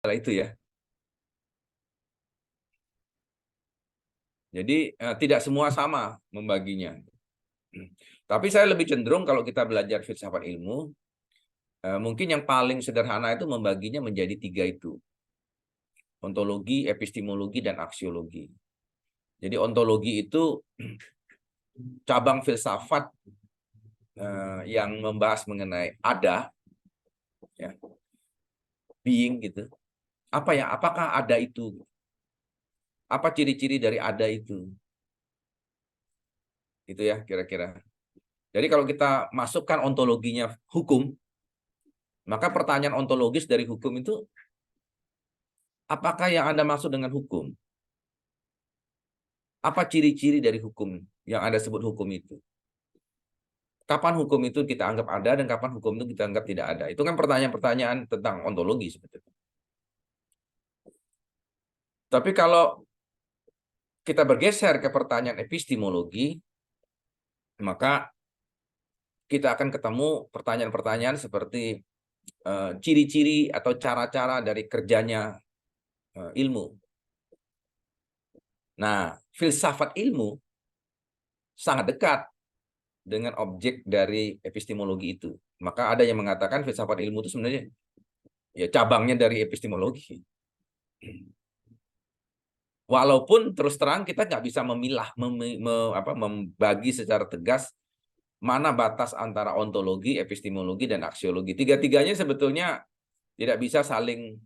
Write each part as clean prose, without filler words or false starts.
itu ya. Jadi tidak semua sama membaginya. Tapi saya lebih cenderung kalau kita belajar filsafat ilmu, mungkin yang paling sederhana itu membaginya menjadi 3 itu. Ontologi, epistemologi, dan aksiologi. Jadi ontologi itu cabang filsafat yang membahas mengenai ada, ya, being gitu. Apa ya? Apakah ada itu? Apa ciri-ciri dari ada itu? Itu ya kira-kira. Jadi kalau kita masukkan ontologinya hukum, maka pertanyaan ontologis dari hukum itu, apakah yang Anda maksud dengan hukum? Apa ciri-ciri dari hukum yang Anda sebut hukum itu? Kapan hukum itu kita anggap ada dan kapan hukum itu kita anggap tidak ada? Itu kan pertanyaan-pertanyaan tentang ontologi sebetulnya. Tapi kalau kita bergeser ke pertanyaan epistemologi, maka kita akan ketemu pertanyaan-pertanyaan seperti ciri-ciri atau cara-cara dari kerjanya ilmu. Nah, filsafat ilmu sangat dekat dengan objek dari epistemologi itu. Maka ada yang mengatakan filsafat ilmu itu sebenarnya ya cabangnya dari epistemologi. Walaupun terus terang kita nggak bisa memilah, membagi secara tegas mana batas antara ontologi, epistemologi, dan aksiologi. Tiga-tiganya sebetulnya tidak bisa saling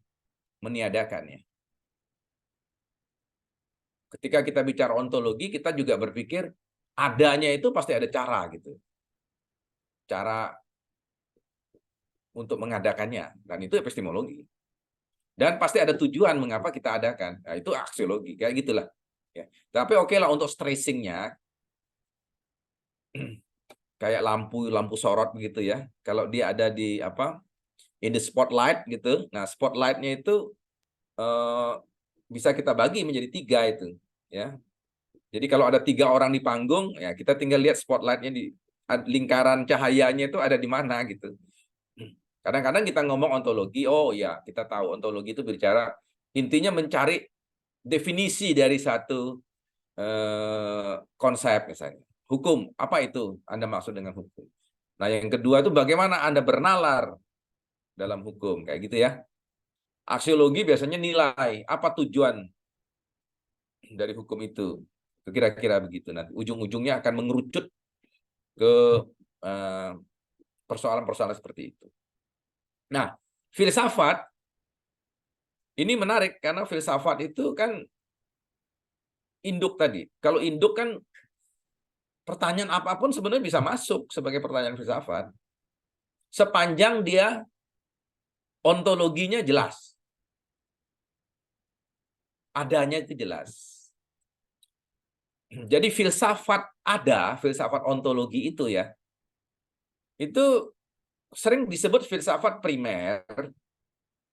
meniadakan ya. Ketika kita bicara ontologi, kita juga berpikir adanya itu pasti ada cara gitu. Cara untuk mengadakannya, dan itu epistemologi. Dan pasti ada tujuan mengapa kita adakan. Nah, itu aksiologi, kayak gitulah. Ya. Tapi oke lah untuk stressingnya, kayak lampu sorot begitu ya. Kalau dia ada di in the spotlight gitu. Nah, spotlightnya itu bisa kita bagi menjadi 3 itu, ya. Jadi kalau ada 3 orang di panggung, ya kita tinggal lihat spotlightnya di lingkaran cahayanya itu ada di mana gitu. Kadang-kadang kita ngomong ontologi, oh ya kita tahu ontologi itu berbicara intinya mencari definisi dari satu konsep misalnya. Hukum, apa itu Anda maksud dengan hukum? Nah yang kedua itu bagaimana Anda bernalar dalam hukum, kayak gitu ya. Aksiologi biasanya nilai, apa tujuan dari hukum itu. Kira-kira begitu. Nanti ujung-ujungnya akan mengerucut ke persoalan-persoalan seperti itu. Nah, filsafat ini menarik karena filsafat itu kan induk tadi. Kalau induk kan pertanyaan apapun sebenarnya bisa masuk sebagai pertanyaan filsafat. Sepanjang dia ontologinya jelas. Adanya itu jelas. Jadi filsafat ada, filsafat ontologi itu ya, itu sering disebut filsafat primer.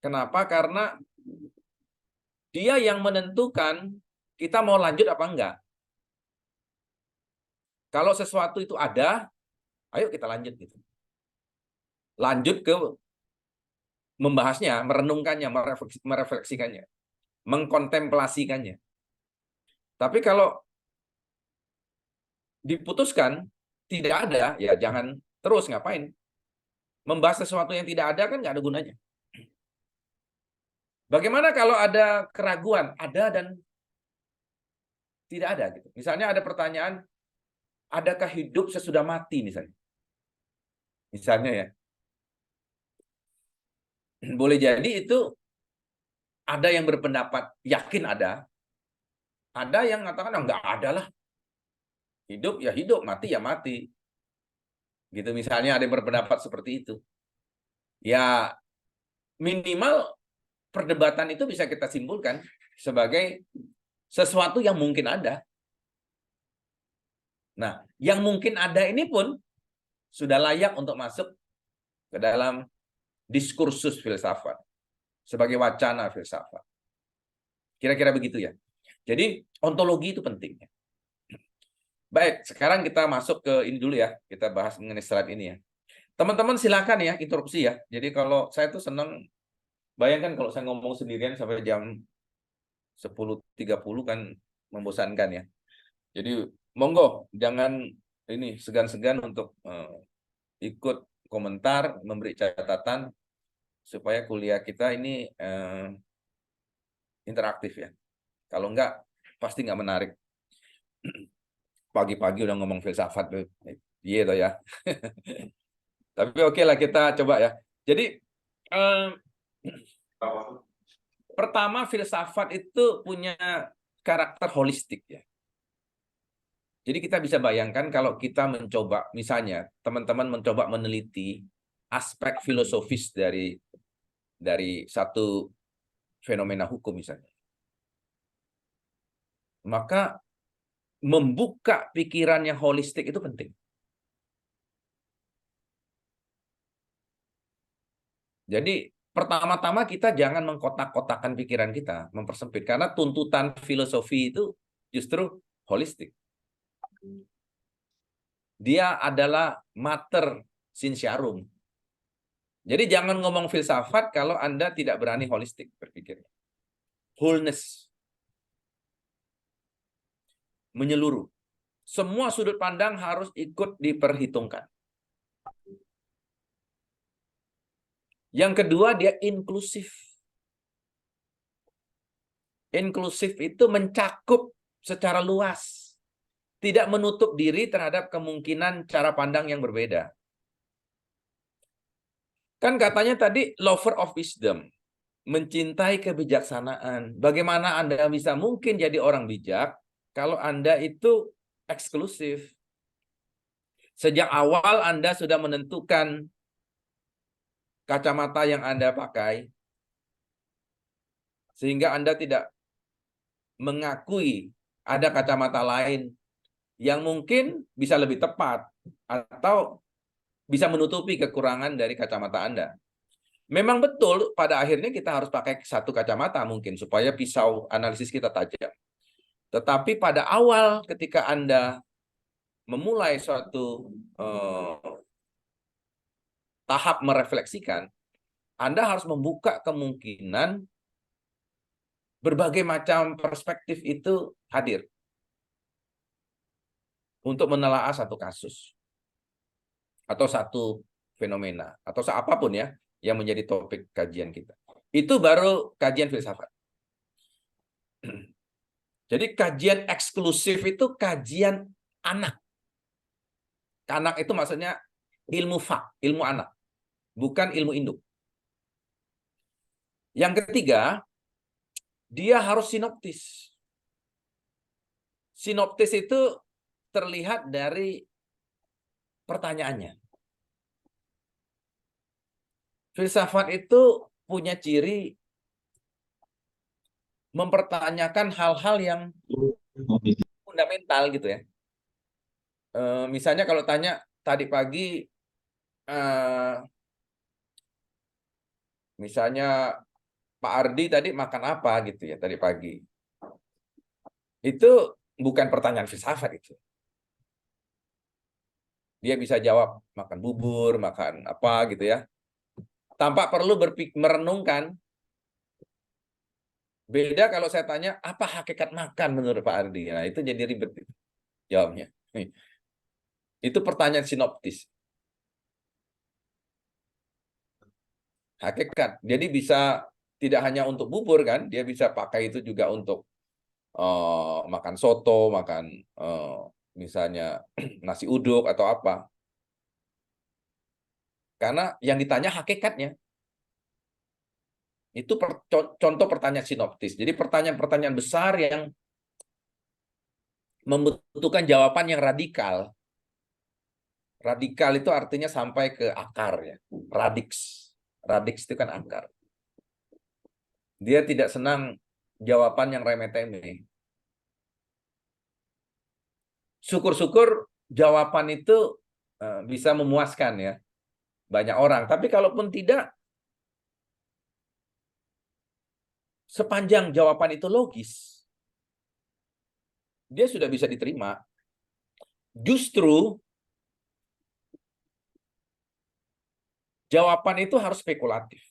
Kenapa? Karena dia yang menentukan kita mau lanjut apa enggak. Kalau sesuatu itu ada, ayo kita lanjut gitu. Lanjut ke membahasnya, merenungkannya, merefleksikannya, mengkontemplasikannya. Tapi kalau diputuskan tidak ada, ya jangan terus, ngapain. Membahas sesuatu yang tidak ada kan nggak ada gunanya. Bagaimana kalau ada keraguan, ada dan tidak ada gitu. Misalnya ada pertanyaan, adakah hidup sesudah mati misalnya? Misalnya ya. Boleh jadi itu ada yang berpendapat yakin ada yang mengatakan oh, nggak ada lah. Hidup ya hidup, mati ya mati. Gitu misalnya ada yang berpendapat seperti itu. Ya minimal perdebatan itu bisa kita simpulkan sebagai sesuatu yang mungkin ada. Nah, yang mungkin ada ini pun sudah layak untuk masuk ke dalam diskursus filsafat sebagai wacana filsafat. Kira-kira begitu ya. Jadi ontologi itu penting. Baik, sekarang kita masuk ke ini dulu ya. Kita bahas mengenai slide ini ya. Teman-teman silakan ya interupsi ya. Jadi kalau saya tuh senang bayangkan kalau saya ngomong sendirian sampai jam 10.30 kan membosankan ya. Jadi monggo jangan ini segan-segan untuk ikut komentar, memberi catatan supaya kuliah kita ini interaktif ya. Kalau enggak pasti nggak menarik. Pagi-pagi udah ngomong filsafat tuh. Iya toh ya. Tapi oke lah kita coba ya. Jadi pertama filsafat itu punya karakter holistik ya. Jadi kita bisa bayangkan kalau kita mencoba, misalnya teman-teman mencoba meneliti aspek filosofis dari satu fenomena hukum misalnya, maka membuka pikiran yang holistik itu penting. Jadi pertama-tama kita jangan mengkotak-kotakan pikiran kita, mempersempit, karena tuntutan filosofi itu justru holistik. Dia adalah mater sinciarum. Jadi jangan ngomong filsafat kalau Anda tidak berani holistik berpikir. Wholeness. Menyeluruh. Semua sudut pandang harus ikut diperhitungkan. Yang kedua, dia inklusif. Inklusif itu mencakup secara luas. Tidak menutup diri terhadap kemungkinan cara pandang yang berbeda. Kan katanya tadi lover of wisdom, mencintai kebijaksanaan. Bagaimana Anda bisa mungkin jadi orang bijak kalau Anda itu eksklusif? Sejak awal Anda sudah menentukan kacamata yang Anda pakai, sehingga Anda tidak mengakui ada kacamata lain yang mungkin bisa lebih tepat atau bisa menutupi kekurangan dari kacamata Anda. Memang betul pada akhirnya kita harus pakai satu kacamata mungkin supaya pisau analisis kita tajam. Tetapi pada awal ketika Anda memulai suatu tahap merefleksikan, Anda harus membuka kemungkinan berbagai macam perspektif itu hadir untuk menelaah satu kasus atau satu fenomena atau apapun ya yang menjadi topik kajian kita. Itu baru kajian filsafat. Jadi kajian eksklusif itu kajian anak. Anak itu maksudnya ilmu ilmu anak, bukan ilmu induk. Yang ketiga, dia harus sinoptis. Sinoptis itu terlihat dari pertanyaannya. Filsafat itu punya ciri mempertanyakan hal-hal yang fundamental gitu ya. Misalnya kalau tanya tadi pagi, misalnya Pak Ardi tadi makan apa gitu ya tadi pagi. Itu bukan pertanyaan filsafat itu. Dia bisa jawab makan bubur, makan apa gitu ya. Tanpa perlu merenungkan. Beda kalau saya tanya, apa hakikat makan menurut Pak Ardi? Nah, itu jadi ribet jawabnya. Itu pertanyaan sinoptis. Hakikat. Jadi bisa tidak hanya untuk bubur kan, dia bisa pakai itu juga untuk makan soto, makan misalnya nasi uduk atau apa. Karena yang ditanya hakikatnya. Itu contoh pertanyaan sinoptis. Jadi pertanyaan-pertanyaan besar yang membutuhkan jawaban yang radikal. Radikal itu artinya sampai ke akar ya. Radix. Radix itu kan akar. Dia tidak senang jawaban yang remeh-temeh. Syukur-syukur jawaban itu bisa memuaskan ya banyak orang. Tapi kalaupun tidak, sepanjang jawaban itu logis, dia sudah bisa diterima. Justru jawaban itu harus spekulatif.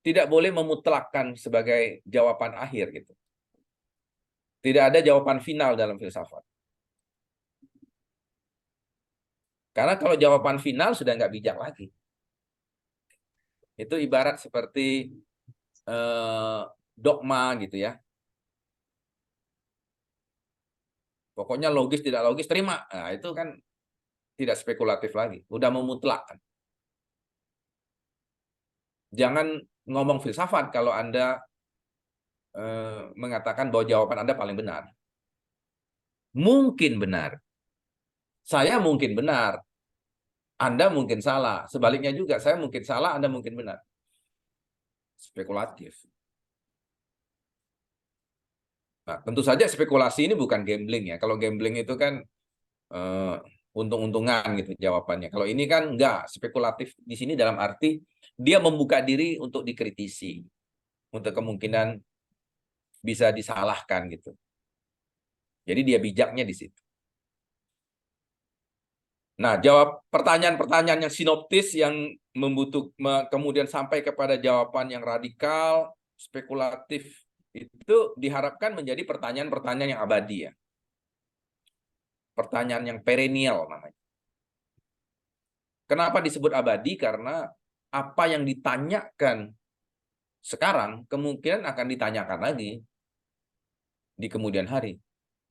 tidak boleh memutlakkan sebagai jawaban akhir gitu. Tidak ada jawaban final dalam filsafat. Karena kalau jawaban final sudah nggak bijak lagi. Itu ibarat seperti dogma gitu ya. Pokoknya logis tidak logis terima. Nah, itu kan tidak spekulatif lagi, udah memutlakkan. Jangan ngomong filsafat kalau Anda mengatakan bahwa jawaban Anda paling benar. Mungkin benar. Saya mungkin benar. Anda mungkin salah. Sebaliknya juga, saya mungkin salah, Anda mungkin benar. Spekulatif. Nah, tentu saja spekulasi ini bukan gambling ya. Kalau gambling itu kan untung-untungan gitu jawabannya. Kalau ini kan enggak, spekulatif di sini dalam arti dia membuka diri untuk dikritisi. Untuk kemungkinan bisa disalahkan gitu. Jadi dia bijaknya di situ. Nah, jawab pertanyaan-pertanyaan yang sinoptis yang kemudian sampai kepada jawaban yang radikal, spekulatif itu diharapkan menjadi pertanyaan-pertanyaan yang abadi ya. Pertanyaan yang perennial namanya. Kenapa disebut abadi? Karena apa yang ditanyakan sekarang kemungkinan akan ditanyakan lagi di kemudian hari.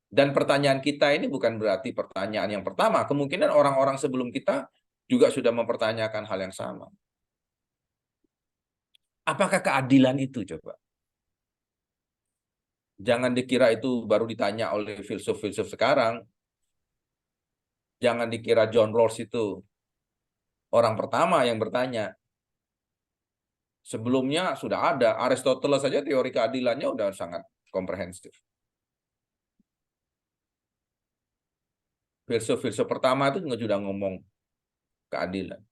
Dan pertanyaan kita ini bukan berarti pertanyaan yang pertama. Kemungkinan orang-orang sebelum kita juga sudah mempertanyakan hal yang sama. Apakah keadilan itu coba? Jangan dikira itu baru ditanya oleh filsuf-filsuf sekarang. Jangan dikira John Rawls itu orang pertama yang bertanya. Sebelumnya sudah ada. Aristoteles saja teori keadilannya sudah sangat komprehensif. Filsuf-filsuf pertama itu sudah ngomong keadilan.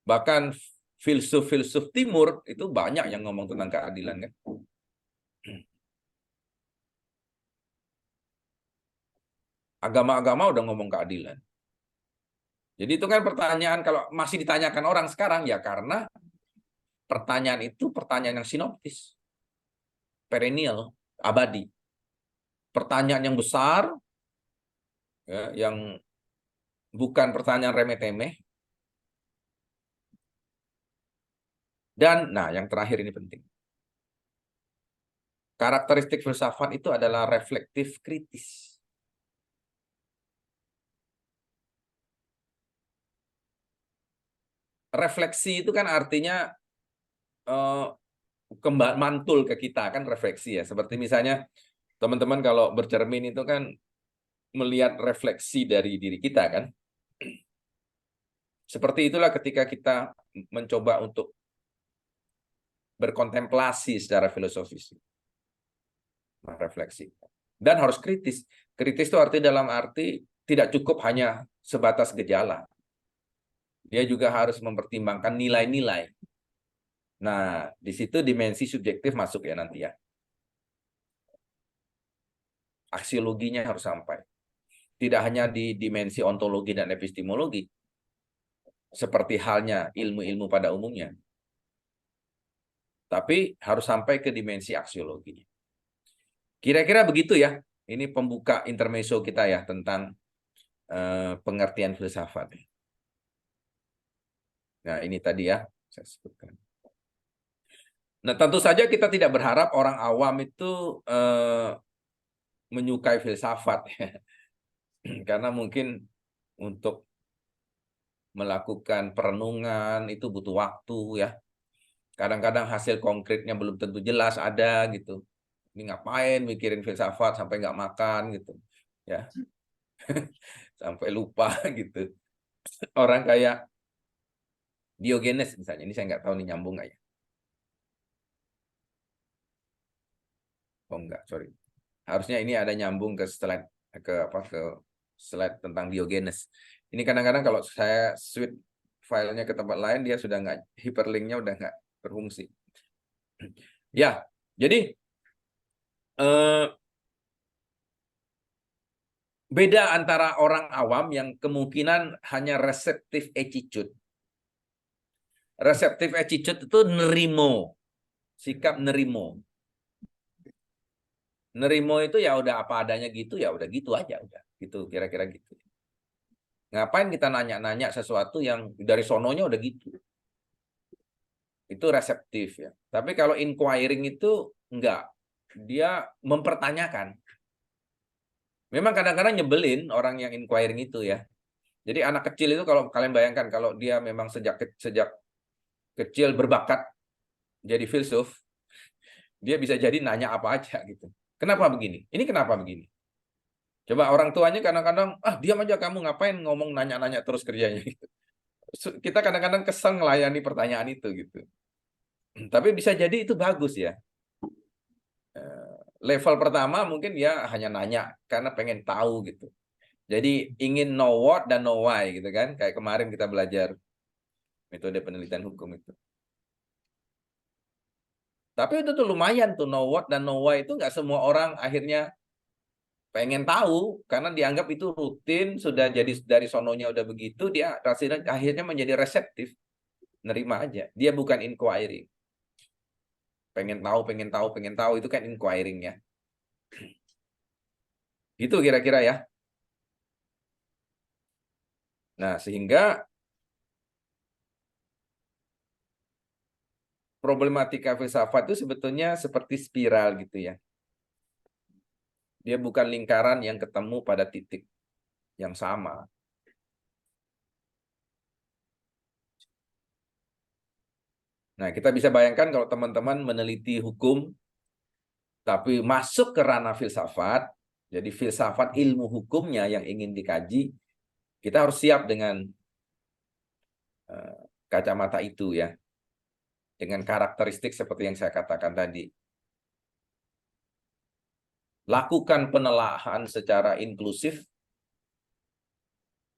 Bahkan filsuf-filsuf timur itu banyak yang ngomong tentang keadilan kan. Agama-agama udah ngomong keadilan. Jadi itu kan pertanyaan kalau masih ditanyakan orang sekarang ya karena pertanyaan itu pertanyaan yang sinoptis, perennial, abadi. Pertanyaan yang besar ya, yang bukan pertanyaan remeh-temeh. Dan nah, yang terakhir ini penting. Karakteristik filsafat itu adalah reflektif kritis. Refleksi itu kan artinya mantul ke kita kan refleksi ya. Seperti misalnya teman-teman kalau bercermin itu kan melihat refleksi dari diri kita kan. Seperti itulah ketika kita mencoba untuk berkontemplasi secara filosofis. Refleksi. Dan harus kritis. Kritis itu dalam arti tidak cukup hanya sebatas gejala. Dia juga harus mempertimbangkan nilai-nilai. Nah, di situ dimensi subjektif masuk ya nanti ya. Aksiologinya harus sampai. Tidak hanya di dimensi ontologi dan epistemologi, seperti halnya ilmu-ilmu pada umumnya. Tapi harus sampai ke dimensi aksiologinya. Kira-kira begitu ya. Ini pembuka intermezzo kita ya tentang pengertian filsafat. Nah, ini tadi ya saya sebutkan. Nah, tentu saja kita tidak berharap orang awam itu menyukai filsafat. Karena mungkin untuk melakukan perenungan itu butuh waktu ya. Kadang-kadang hasil konkretnya belum tentu jelas ada gitu. Ini ngapain mikirin filsafat sampai nggak makan gitu. Ya. Sampai lupa gitu. Orang kayak Diogenes misalnya, ini saya nggak tahu nih nyambung nggak ya. Oh enggak, sorry. Harusnya ini ada nyambung ke slide ke slide tentang Diogenes. Ini kadang-kadang kalau saya switch filenya ke tempat lain dia sudah nggak hyperlinknya udah nggak berfungsi. Ya, jadi beda antara orang awam yang kemungkinan hanya receptive attitude. Receptive attitude itu nerimo sikap nerimo. Nerimo itu ya udah apa adanya gitu, ya udah gitu aja, udah gitu, kira-kira gitu. Ngapain kita nanya-nanya sesuatu yang dari sononya udah gitu. Itu reseptif ya. Tapi kalau inquiring itu enggak. Dia mempertanyakan. Memang kadang-kadang nyebelin orang yang inquiring itu ya. Jadi anak kecil itu kalau kalian bayangkan kalau dia memang sejak kecil berbakat jadi filsuf, dia bisa jadi nanya apa aja gitu. Kenapa begini? Ini kenapa begini? Coba orang tuanya kadang-kadang, diam aja kamu, ngapain ngomong nanya-nanya terus kerjanya gitu. Kita kadang-kadang kesel melayani pertanyaan itu gitu. Tapi bisa jadi itu bagus ya. Level pertama mungkin dia hanya nanya karena pengen tahu gitu. Jadi ingin know what dan know why gitu kan. Kayak kemarin kita belajar metode penelitian hukum itu. Tapi itu tuh lumayan tuh know what dan know why itu nggak semua orang akhirnya pengen tahu karena dianggap itu rutin, sudah jadi dari sononya udah begitu, dia akhirnya menjadi reseptif, nerima aja. Dia bukan inquiring. Pengen tahu, pengen tahu, pengen tahu itu kan inquiring ya. Gitu kira-kira ya. Nah, sehingga problematika filsafat itu sebetulnya seperti spiral gitu ya. Dia bukan lingkaran yang ketemu pada titik yang sama. Nah, kita bisa bayangkan kalau teman-teman meneliti hukum, tapi masuk ke ranah filsafat, jadi filsafat ilmu hukumnya yang ingin dikaji, kita harus siap dengan kacamata itu ya. Dengan karakteristik seperti yang saya katakan tadi. Lakukan penelaahan secara inklusif.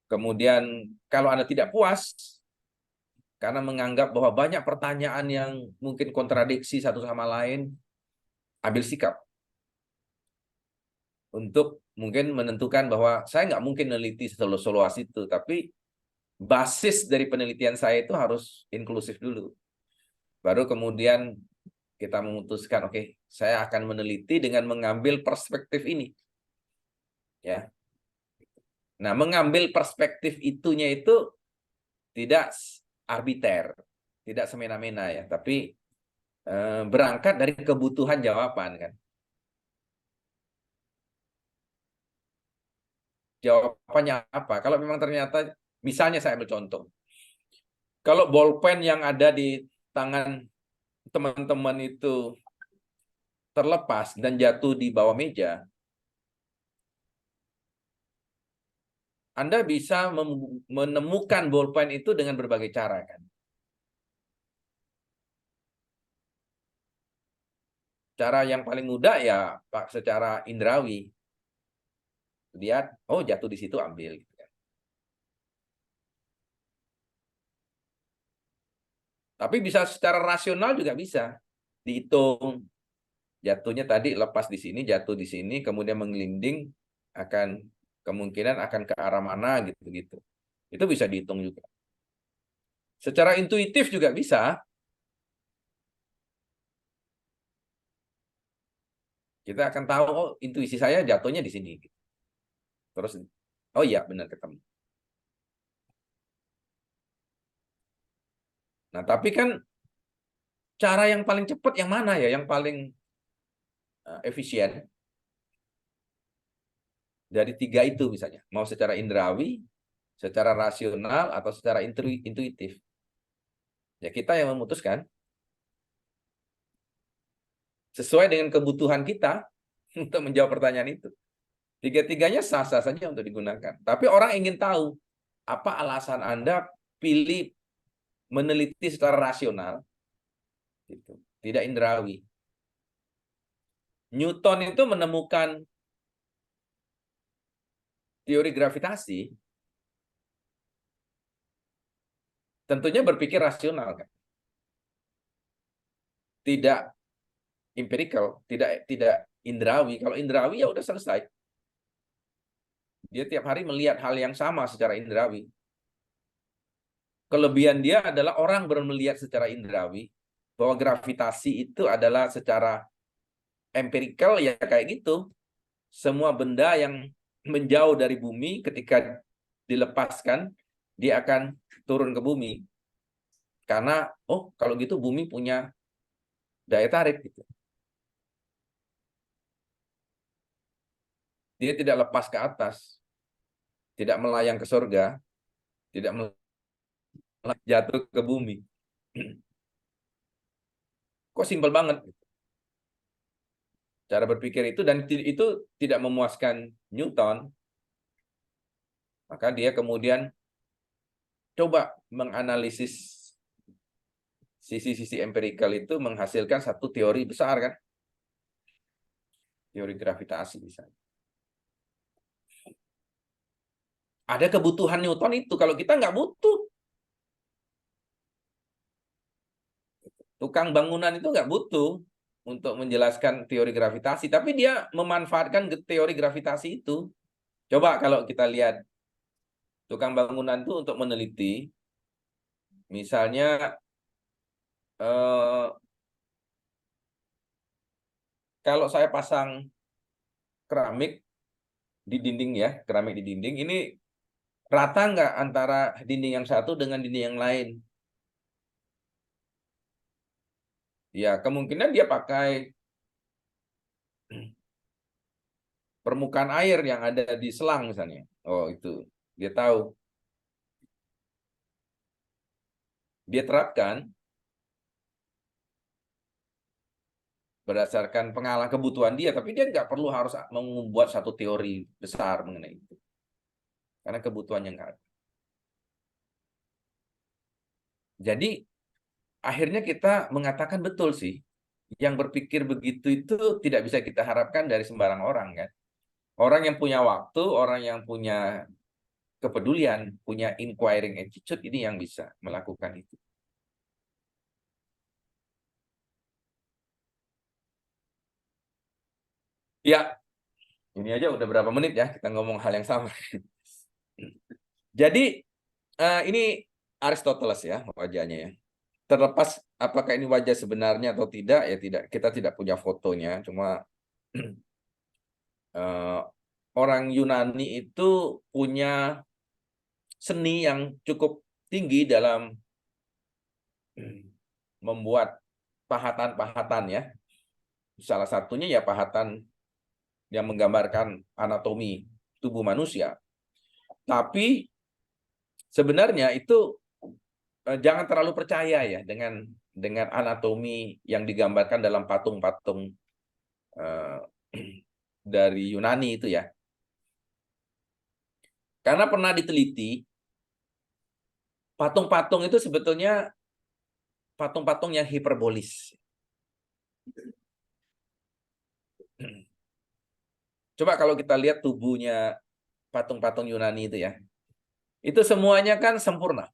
Kemudian kalau Anda tidak puas, karena menganggap bahwa banyak pertanyaan yang mungkin kontradiksi satu sama lain, ambil sikap. Untuk mungkin menentukan bahwa saya nggak mungkin meneliti seluas itu, tapi basis dari penelitian saya itu harus inklusif dulu. Baru kemudian kita memutuskan, oke, saya akan meneliti dengan mengambil perspektif ini. Ya. Nah, mengambil perspektif itunya itu tidak arbiter, tidak semena-mena ya, tapi berangkat dari kebutuhan jawaban kan. Jawabannya apa? Kalau memang ternyata, misalnya saya ambil contoh, kalau bolpen yang ada di tangan teman-teman itu terlepas dan jatuh di bawah meja, Anda bisa menemukan bolpen itu dengan berbagai cara kan. Cara yang paling mudah ya Pak, secara indrawi. Lihat, oh jatuh di situ, ambil gitu kan. Tapi bisa secara rasional juga bisa dihitung. Jatuhnya tadi lepas di sini, jatuh di sini, kemudian menggelinding, akan kemungkinan akan ke arah mana gitu-gitu. Itu bisa dihitung juga. Secara intuitif juga bisa. Kita akan tahu, oh intuisi saya jatuhnya di sini. Terus, oh iya benar ketemu. Nah, tapi kan cara yang paling cepat yang mana ya? Yang paling efisien? Dari tiga itu misalnya. Mau secara indrawi, secara rasional, atau secara intuitif. Ya kita yang memutuskan. Sesuai dengan kebutuhan kita untuk menjawab pertanyaan itu. Tiga-tiganya sah-sah saja untuk digunakan. Tapi orang ingin tahu, apa alasan Anda pilih meneliti secara rasional, gitu. Tidak indrawi. Newton itu menemukan teori gravitasi, tentunya berpikir rasional kan. Tidak empirical, tidak indrawi. Kalau indrawi ya udah selesai. Dia tiap hari melihat hal yang sama secara indrawi. Kelebihan dia adalah orang baru melihat secara indrawi, bahwa gravitasi itu adalah secara empirikal ya kayak gitu. Semua benda yang menjauh dari bumi ketika dilepaskan, dia akan turun ke bumi. Karena, oh kalau gitu bumi punya daya tarik. Gitu. Dia tidak lepas ke atas, tidak melayang ke surga, tidak jatuh ke bumi. Kok simpel banget cara berpikir itu, dan itu tidak memuaskan Newton. Maka dia kemudian coba menganalisis sisi-sisi empirikal itu, menghasilkan satu teori besar kan, teori gravitasi misalnya. Ada kebutuhan Newton itu, kalau kita nggak butuh. Tukang bangunan itu nggak butuh untuk menjelaskan teori gravitasi, tapi dia memanfaatkan teori gravitasi itu. Coba kalau kita lihat tukang bangunan itu untuk meneliti, misalnya kalau saya pasang keramik di dinding ya, keramik di dinding, ini rata nggak antara dinding yang satu dengan dinding yang lain? Ya, kemungkinan dia pakai permukaan air yang ada di selang misalnya. Oh, itu. Dia tahu. Dia terapkan berdasarkan pengalaman kebutuhan dia, tapi dia nggak perlu harus membuat satu teori besar mengenai itu. Karena kebutuhannya nggak ada. Jadi, akhirnya kita mengatakan betul sih, yang berpikir begitu itu tidak bisa kita harapkan dari sembarang orang kan. Orang yang punya waktu, orang yang punya kepedulian, punya inquiring attitude, ini yang bisa melakukan itu. Ya, ini aja udah berapa menit ya kita ngomong hal yang sama. Jadi ini Aristoteles ya wajahnya ya. Terlepas apakah ini wajah sebenarnya atau tidak, ya tidak, kita tidak punya fotonya. Cuma orang Yunani itu punya seni yang cukup tinggi dalam membuat pahatan-pahatan ya. Salah satunya ya pahatan yang menggambarkan anatomi tubuh manusia. Tapi sebenarnya itu jangan terlalu percaya ya dengan anatomi yang digambarkan dalam patung-patung uh, dari Yunani itu ya. Karena pernah diteliti, patung-patung itu sebetulnya patung-patung yang hiperbolis. Coba kalau kita lihat tubuhnya patung-patung Yunani itu ya, itu semuanya kan sempurna.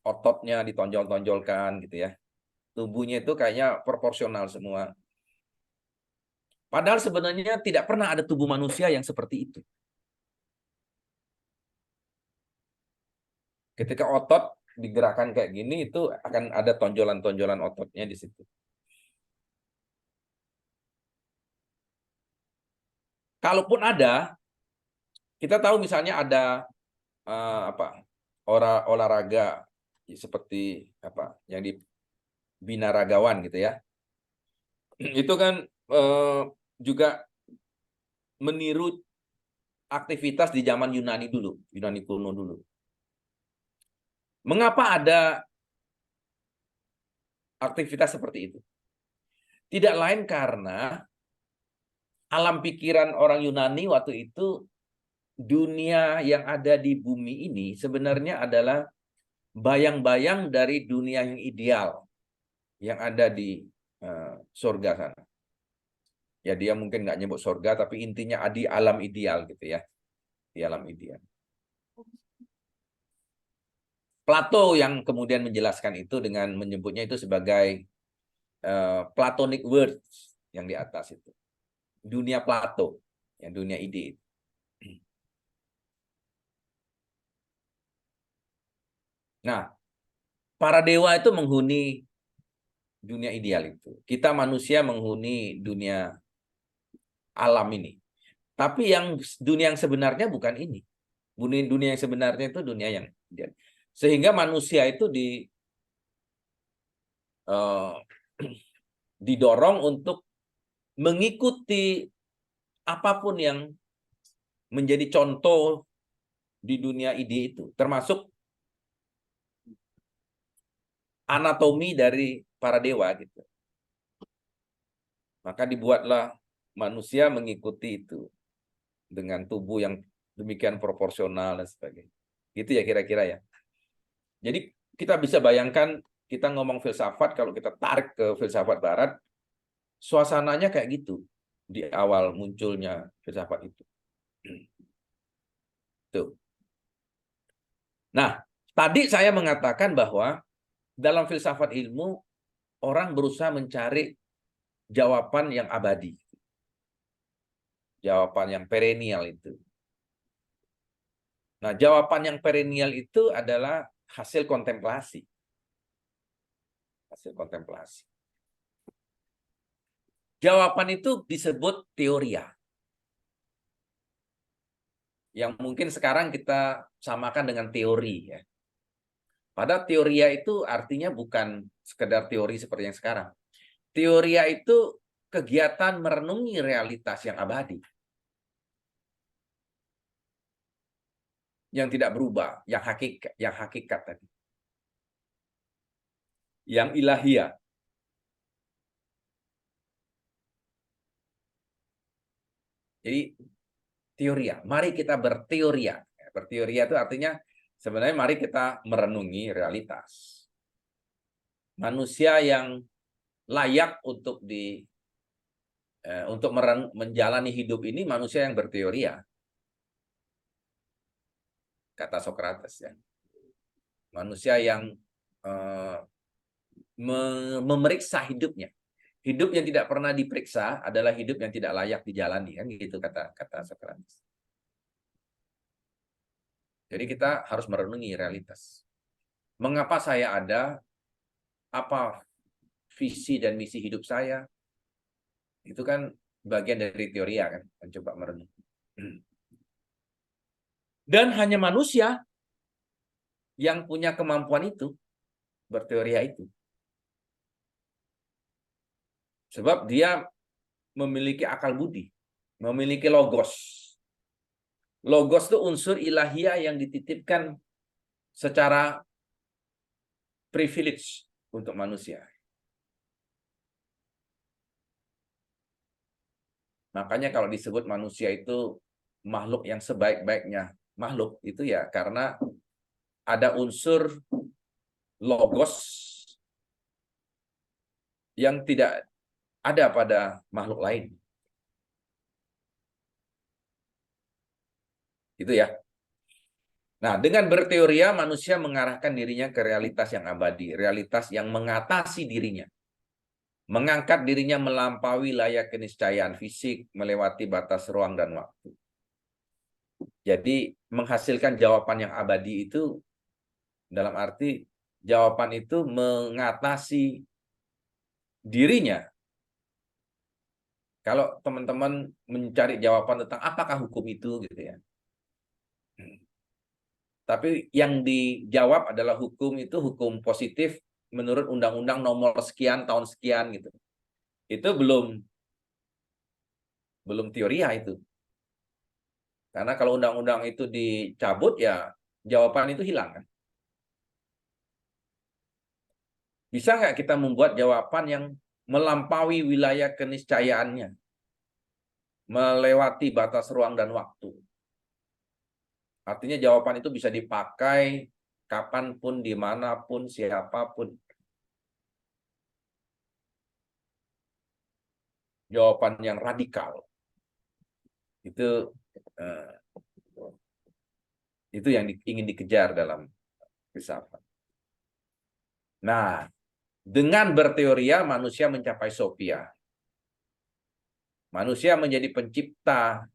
Ototnya ditonjol-tonjolkan gitu ya. Tubuhnya itu kayaknya proporsional semua. Padahal sebenarnya tidak pernah ada tubuh manusia yang seperti itu. Ketika otot digerakkan kayak gini, itu akan ada tonjolan-tonjolan ototnya di situ. Kalaupun ada, kita tahu misalnya ada apa olahraga seperti apa yang di binaragawan gitu ya. Itu kan juga meniru aktivitas di zaman Yunani dulu, Yunani kuno dulu. Mengapa ada aktivitas seperti itu? Tidak lain karena alam pikiran orang Yunani waktu itu, dunia yang ada di bumi ini sebenarnya adalah bayang-bayang dari dunia yang ideal yang ada di surga sana. Ya dia mungkin nggak nyebut surga, tapi intinya di alam ideal gitu ya, di alam ideal. Plato yang kemudian menjelaskan itu dengan menyebutnya itu sebagai Platonic words yang di atas itu. Dunia Plato, yang dunia ide. Nah, para dewa itu menghuni dunia ideal itu. Kita manusia menghuni dunia alam ini. Tapi yang dunia yang sebenarnya bukan ini. Dunia yang sebenarnya itu dunia yang ideal. Sehingga manusia itu eh, didorong untuk mengikuti apapun yang menjadi contoh di dunia ide itu, termasuk anatomi dari para dewa gitu. Maka dibuatlah manusia mengikuti itu dengan tubuh yang demikian proporsional dan sebagainya. Gitu ya kira-kira ya. Jadi kita bisa bayangkan, kita ngomong filsafat, kalau kita tarik ke filsafat barat, suasananya kayak gitu di awal munculnya filsafat itu. Tuh. Nah, tadi saya mengatakan bahwa dalam filsafat ilmu orang berusaha mencari jawaban yang abadi. Jawaban yang perennial itu. Nah, jawaban yang perennial itu adalah hasil kontemplasi. Hasil kontemplasi. Jawaban itu disebut teoria. Yang mungkin sekarang kita samakan dengan teori ya. Padahal teoria itu artinya bukan sekedar teori seperti yang sekarang. Teoria itu kegiatan merenungi realitas yang abadi. Yang tidak berubah, yang hakikat tadi. Yang ilahiyah. Jadi teoria, mari kita berteoria. Berteoria itu artinya sebenarnya mari kita merenungi realitas. Manusia yang layak untuk menjalani hidup ini manusia yang berteoria. Kata Socrates ya. Manusia yang memeriksa hidupnya. Hidup yang tidak pernah diperiksa adalah hidup yang tidak layak dijalani, kan gitu kata Socrates. Jadi kita harus merenungi realitas. Mengapa saya ada? Apa visi dan misi hidup saya? Itu kan bagian dari teori ya kan, mencoba merenung. Dan hanya manusia yang punya kemampuan itu, berteoria itu. Sebab dia memiliki akal budi, memiliki logos. Logos itu unsur ilahiyah yang dititipkan secara privilege untuk manusia. Makanya kalau disebut manusia itu makhluk yang sebaik-baiknya makhluk, itu ya karena ada unsur logos yang tidak ada pada makhluk lain. Itu ya. Nah, dengan berteoria manusia mengarahkan dirinya ke realitas yang abadi, realitas yang mengatasi dirinya. Mengangkat dirinya melampaui layak keniscayaan fisik, melewati batas ruang dan waktu. Jadi menghasilkan jawaban yang abadi itu dalam arti jawaban itu mengatasi dirinya. Kalau teman-teman mencari jawaban tentang apakah hukum itu gitu ya. Tapi yang dijawab adalah hukum itu hukum positif menurut undang-undang nomor sekian tahun sekian gitu. Itu belum teoria itu. Karena kalau undang-undang itu dicabut ya jawaban itu hilang kan. Bisa nggak kita membuat jawaban yang melampaui wilayah keniscayaannya, melewati batas ruang dan waktu? Artinya jawaban itu bisa dipakai kapanpun, dimanapun, siapapun. Jawaban yang radikal. Eh, itu yang ingin dikejar dalam filsafat. Nah, dengan berteoria manusia mencapai Sophia. Manusia menjadi pencipta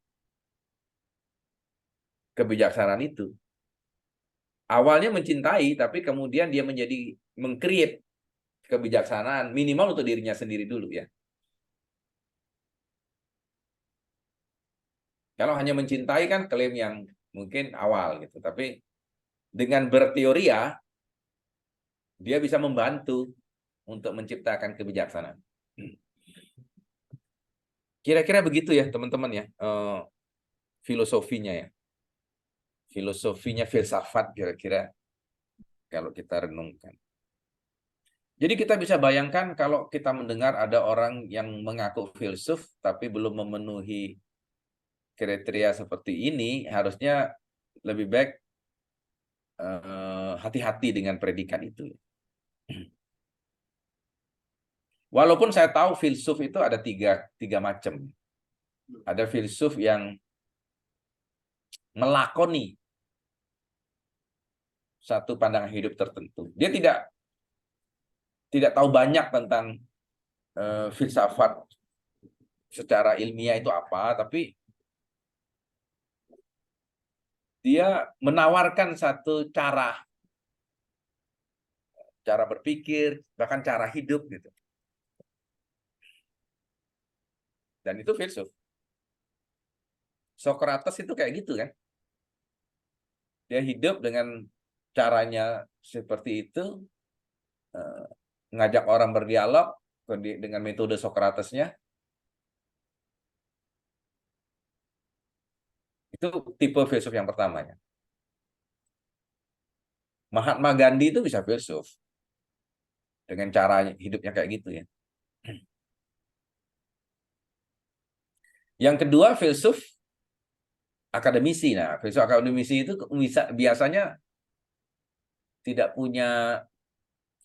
kebijaksanaan itu. Awalnya mencintai, tapi kemudian dia menjadi mengcreate kebijaksanaan minimal untuk dirinya sendiri dulu ya. Kalau hanya mencintai kan klaim yang mungkin awal gitu, tapi dengan berteori ya dia bisa membantu untuk menciptakan kebijaksanaan. Kira-kira begitu ya teman-teman ya, filosofinya ya. Filosofinya filsafat kira-kira kalau kita renungkan. Jadi kita bisa bayangkan kalau kita mendengar ada orang yang mengaku filsuf tapi belum memenuhi kriteria seperti ini, harusnya lebih baik hati-hati dengan predikat itu. Walaupun saya tahu filsuf itu ada tiga macam. Ada filsuf yang melakoni satu pandangan hidup tertentu. Dia tidak tahu banyak tentang filsafat secara ilmiah itu apa, tapi dia menawarkan satu cara berpikir, bahkan cara hidup gitu. Dan itu filsuf. Socrates itu kayak gitu kan. Dia hidup dengan caranya seperti itu, ngajak orang berdialog dengan metode Socratesnya. Itu tipe filsuf yang pertamanya. Mahatma Gandhi itu bisa filsuf dengan cara hidupnya kayak gitu ya. Yang kedua filsuf akademisi. Nah, filsuf akademisi itu biasanya tidak punya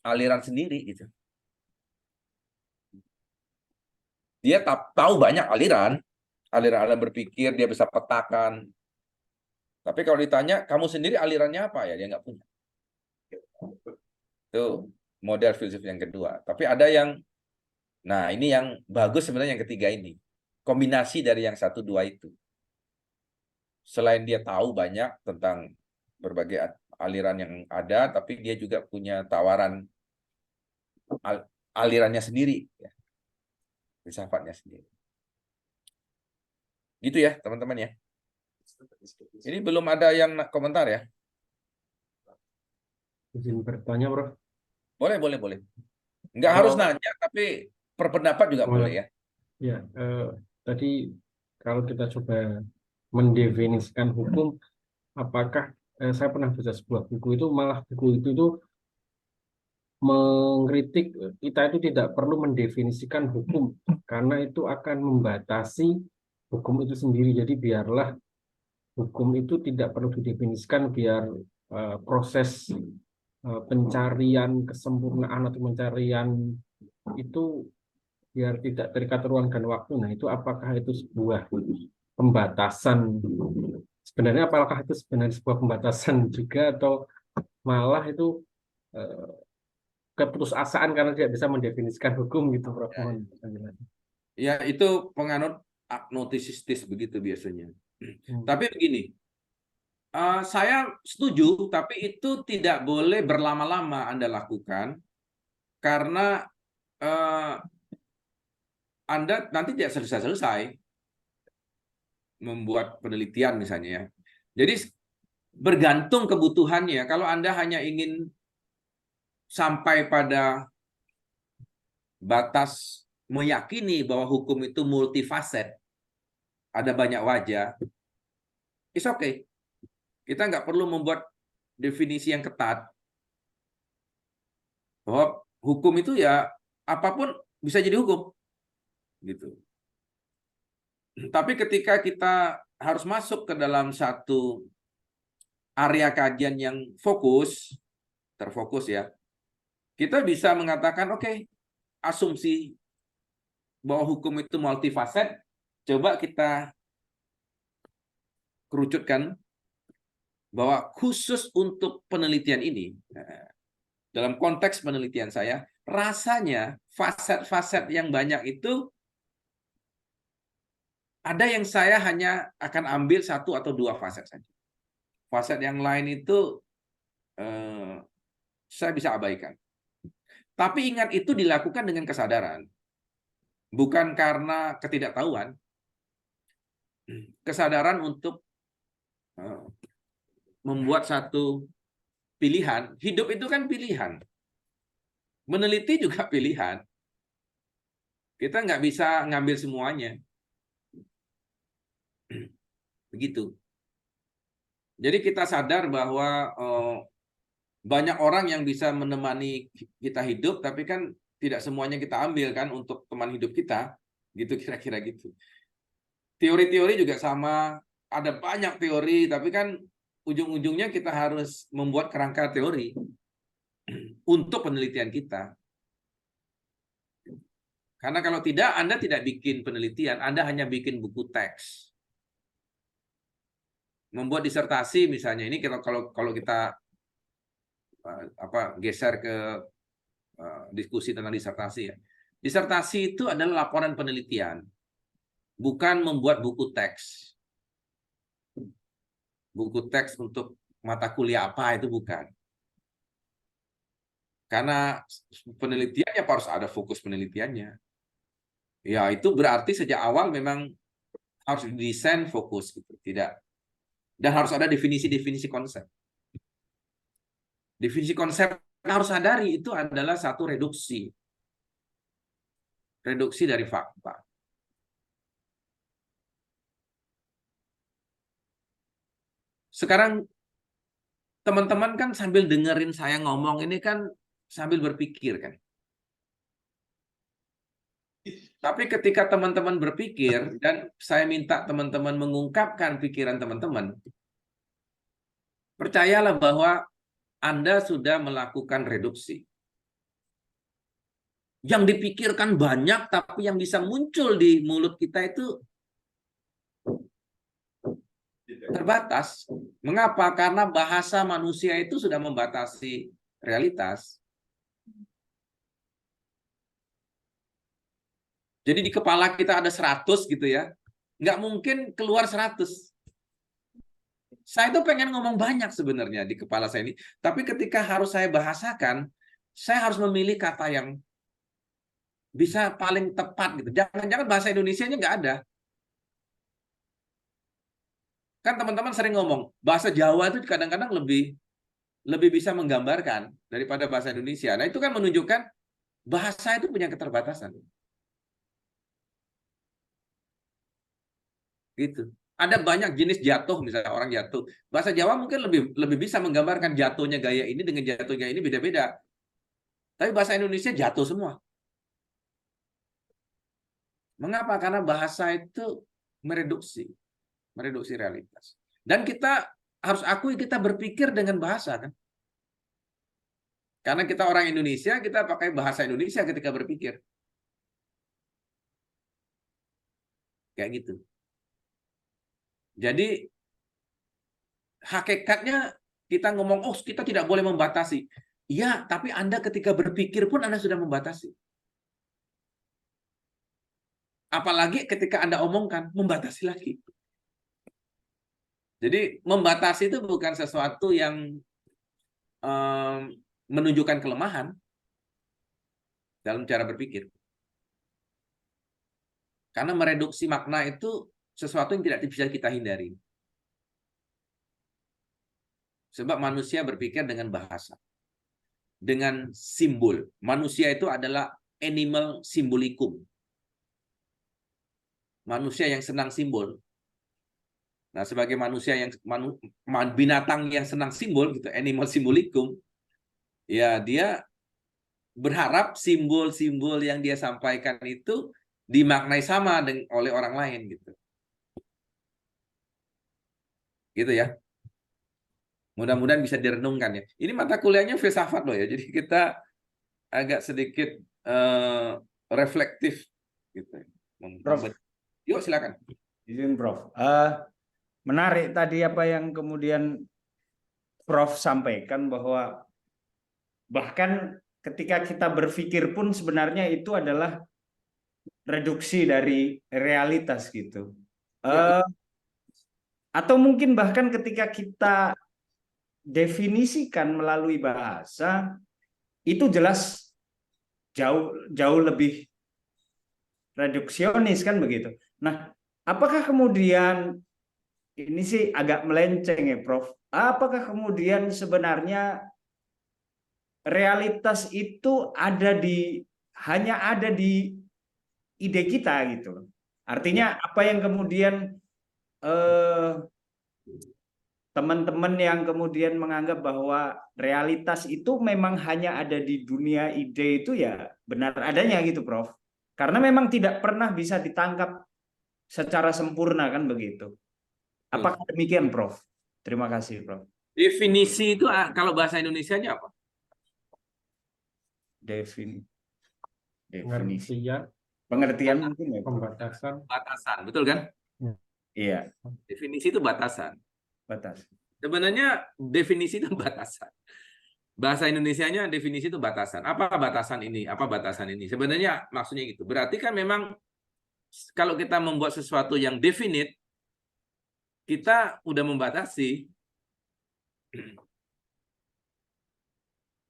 aliran sendiri gitu. Dia tahu banyak aliran berpikir, dia bisa petakan. Tapi kalau ditanya, kamu sendiri alirannya apa ya? Dia nggak punya. Itu model filsuf yang kedua. Tapi ada yang, nah ini yang bagus sebenarnya yang ketiga ini. Kombinasi dari yang satu dua itu. Selain dia tahu banyak tentang berbagai aliran yang ada, tapi dia juga punya tawaran alirannya sendiri. Ya. Filsafatnya sendiri. Gitu ya teman-teman ya. Ini belum ada yang komentar ya? Izin bertanya, Bro. Boleh. Nggak harus Kalau nanya, tapi berpendapat juga boleh ya. ya, tadi kalau kita coba mendefinisikan hukum, apakah saya pernah baca sebuah buku itu, malah buku itu mengkritik kita itu tidak perlu mendefinisikan hukum karena itu akan membatasi hukum itu sendiri. Jadi biarlah hukum itu tidak perlu didefinisikan, biar proses pencarian kesempurnaan atau pencarian itu biar tidak terikat ruang dan waktu. Nah, itu apakah itu sebuah pembatasan? Sebenarnya apakah itu sebenarnya sebuah pembatasan juga atau malah itu eh, keputusasaan karena tidak bisa mendefinisikan hukum gitu, Prof. Ya, Mohon penjelasan. ya itu penganut agnostisistis begitu biasanya. Tapi begini, saya setuju, tapi itu tidak boleh berlama-lama Anda lakukan karena Anda nanti tidak selesai-selesai membuat penelitian misalnya ya. Jadi bergantung kebutuhannya. Kalau Anda hanya ingin sampai pada batas meyakini bahwa hukum itu multifaset, ada banyak wajah, it's okay. Kita nggak perlu membuat definisi yang ketat bahwa hukum itu ya apapun bisa jadi hukum, gitu. Tapi ketika kita harus masuk ke dalam satu area kajian yang terfokus ya, kita bisa mengatakan oke, asumsi bahwa hukum itu multifaset, coba kita kerucutkan bahwa khusus untuk penelitian ini, dalam konteks penelitian saya, rasanya faset-faset yang banyak itu ada yang saya hanya akan ambil satu atau dua faset saja. Faset yang lain itu saya bisa abaikan. Tapi ingat itu dilakukan dengan kesadaran, bukan karena ketidaktahuan. Kesadaran untuk membuat satu pilihan. Hidup itu kan pilihan. Meneliti juga pilihan. Kita nggak bisa ngambil semuanya. Begitu. Jadi kita sadar bahwa banyak orang yang bisa menemani kita hidup, tapi kan tidak semuanya kita ambil kan untuk teman hidup kita. Gitu kira-kira gitu. Teori-teori juga sama, ada banyak teori, tapi kan ujung-ujungnya kita harus membuat kerangka teori untuk penelitian kita. Karena kalau tidak, Anda tidak bikin penelitian, Anda hanya bikin buku teks. Membuat disertasi misalnya, ini kalau kita geser ke diskusi tentang disertasi ya. Disertasi itu adalah laporan penelitian, bukan membuat buku teks. Buku teks untuk mata kuliah apa itu bukan. Karena penelitiannya harus ada fokus penelitiannya. Ya itu berarti sejak awal memang harus desain fokus gitu, tidak. Dan harus ada definisi-definisi konsep. Definisi konsep harus sadari itu adalah satu reduksi. Reduksi dari fakta. Sekarang teman-teman kan sambil dengerin saya ngomong ini kan sambil berpikir kan. Tapi ketika teman-teman berpikir dan saya minta teman-teman mengungkapkan pikiran teman-teman, percayalah bahwa Anda sudah melakukan reduksi. Yang dipikirkan banyak, tapi yang bisa muncul di mulut kita itu terbatas. Mengapa? Karena bahasa manusia itu sudah membatasi realitas. Jadi di kepala kita ada 100 gitu ya. Nggak mungkin keluar 100. Saya tuh pengen ngomong banyak sebenarnya di kepala saya ini. Tapi ketika harus saya bahasakan, saya harus memilih kata yang bisa paling tepat gitu. Jangan-jangan bahasa Indonesianya nggak ada. Kan teman-teman sering ngomong, bahasa Jawa itu kadang-kadang lebih bisa menggambarkan daripada bahasa Indonesia. Nah, itu kan menunjukkan bahasa itu punya keterbatasan. Gitu. Ada banyak jenis jatuh, misalnya orang jatuh. Bahasa Jawa mungkin lebih bisa menggambarkan jatuhnya gaya ini dengan jatuhnya ini beda-beda. Tapi bahasa Indonesia jatuh semua. Mengapa? Karena bahasa itu mereduksi realitas. Dan kita harus akui kita berpikir dengan bahasa kan. Karena kita orang Indonesia, kita pakai bahasa Indonesia ketika berpikir. Kayak gitu. Jadi hakikatnya kita ngomong, oh kita tidak boleh membatasi. Iya, tapi Anda ketika berpikir pun Anda sudah membatasi. Apalagi ketika Anda omongkan, membatasi lagi. Jadi membatasi itu bukan sesuatu yang menunjukkan kelemahan dalam cara berpikir. Karena mereduksi makna itu sesuatu yang tidak bisa kita hindari. Sebab manusia berpikir dengan bahasa. Dengan simbol. Manusia itu adalah animal simbolikum. Manusia yang senang simbol. Nah, sebagai manusia yang binatang yang senang simbol gitu, animal simbolikum, ya dia berharap simbol-simbol yang dia sampaikan itu dimaknai sama oleh orang lain gitu. Gitu ya. Mudah-mudahan bisa direnungkan ya. Ini mata kuliahnya filsafat loh ya. Jadi kita agak sedikit reflektif gitu. Prof, Yuk silakan. izin Prof. Menarik tadi apa yang kemudian Prof sampaikan bahwa bahkan ketika kita berpikir pun sebenarnya itu adalah reduksi dari realitas gitu. Atau mungkin bahkan ketika kita definisikan melalui bahasa, itu jelas jauh lebih reduksionis kan begitu. Nah, apakah kemudian ini sih agak melenceng ya, Prof. Apakah kemudian sebenarnya realitas itu hanya ada di ide kita gitu. Artinya apa yang kemudian teman-teman yang kemudian menganggap bahwa realitas itu memang hanya ada di dunia ide itu ya benar adanya gitu, Prof. Karena memang tidak pernah bisa ditangkap secara sempurna kan begitu. Apakah demikian, Prof? Terima kasih, Prof. Definisi itu kalau bahasa Indonesianya apa? Definisi. Pengertian, Pengertian mungkin ya, Prof? pembatasan. Batasan, betul kan? Iya, Definisi itu batasan. batas. Sebenarnya definisi itu batasan. Bahasa Indonesianya definisi itu batasan. Apa batasan ini? Apa batasan ini? Sebenarnya maksudnya gitu. Berarti kan memang kalau kita membuat sesuatu yang definite, kita udah membatasi.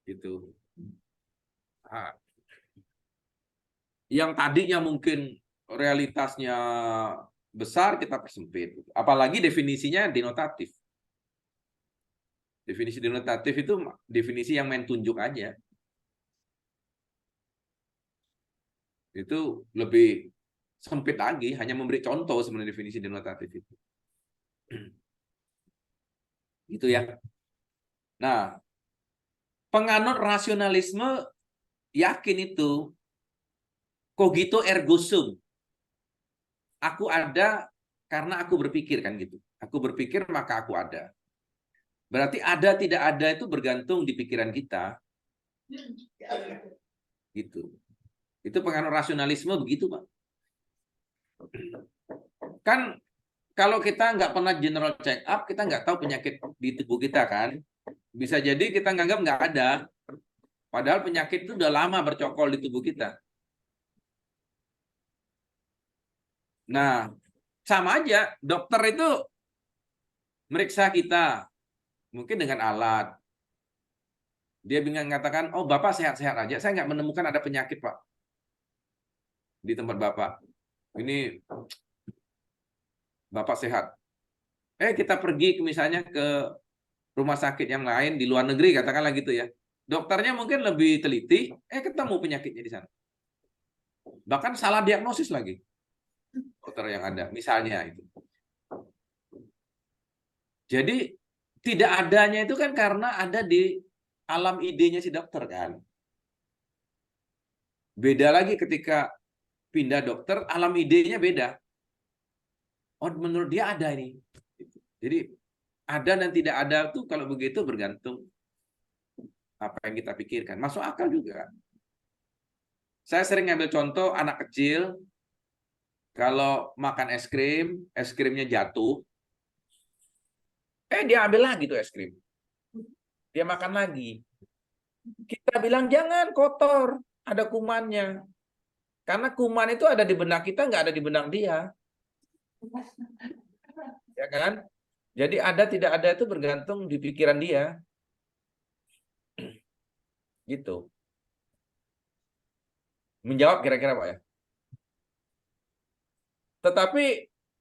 Gitu. Nah, yang tadinya mungkin realitasnya besar, kita persempit. Apalagi definisinya denotatif. Definisi denotatif itu definisi yang main tunjuk aja. Itu lebih sempit lagi, hanya memberi contoh sebenarnya definisi denotatif itu. Gitu ya. Nah, penganut rasionalisme yakin itu cogito ergo sum. Aku ada karena aku berpikir kan gitu. Aku berpikir maka aku ada. Berarti ada tidak ada itu bergantung di pikiran kita. Gitu. Itu penganut rasionalisme begitu, Pak. Kan kalau kita nggak pernah general check up, kita nggak tahu penyakit di tubuh kita kan. Bisa jadi kita nganggap nggak ada. Padahal penyakit itu udah lama bercokol di tubuh kita. Nah, sama aja. Dokter itu meriksa kita. Mungkin dengan alat. Dia bingung mengatakan, oh Bapak sehat-sehat aja. Saya nggak menemukan ada penyakit, Pak. Di tempat Bapak. Ini Bapak sehat. Kita pergi misalnya ke rumah sakit yang lain di luar negeri, katakanlah gitu ya. Dokternya mungkin lebih teliti, ketemu penyakitnya di sana. Bahkan salah diagnosis lagi. Dokter yang ada, misalnya itu. Jadi tidak adanya itu kan karena ada di alam idenya si dokter kan. Beda lagi ketika pindah dokter, alam idenya beda. Oh, menurut dia ada ini. Jadi ada dan tidak ada tuh kalau begitu bergantung apa yang kita pikirkan. Masuk akal juga. Saya sering ngambil contoh anak kecil kalau makan es krimnya jatuh, dia ambil lagi tuh es krim. Dia makan lagi. Kita bilang jangan kotor, ada kumannya. Karena kuman itu ada di benak kita, nggak ada di benak dia. Ya kan? Jadi ada tidak ada itu bergantung di pikiran dia. Gitu. Menjawab kira-kira Pak ya? Tetapi,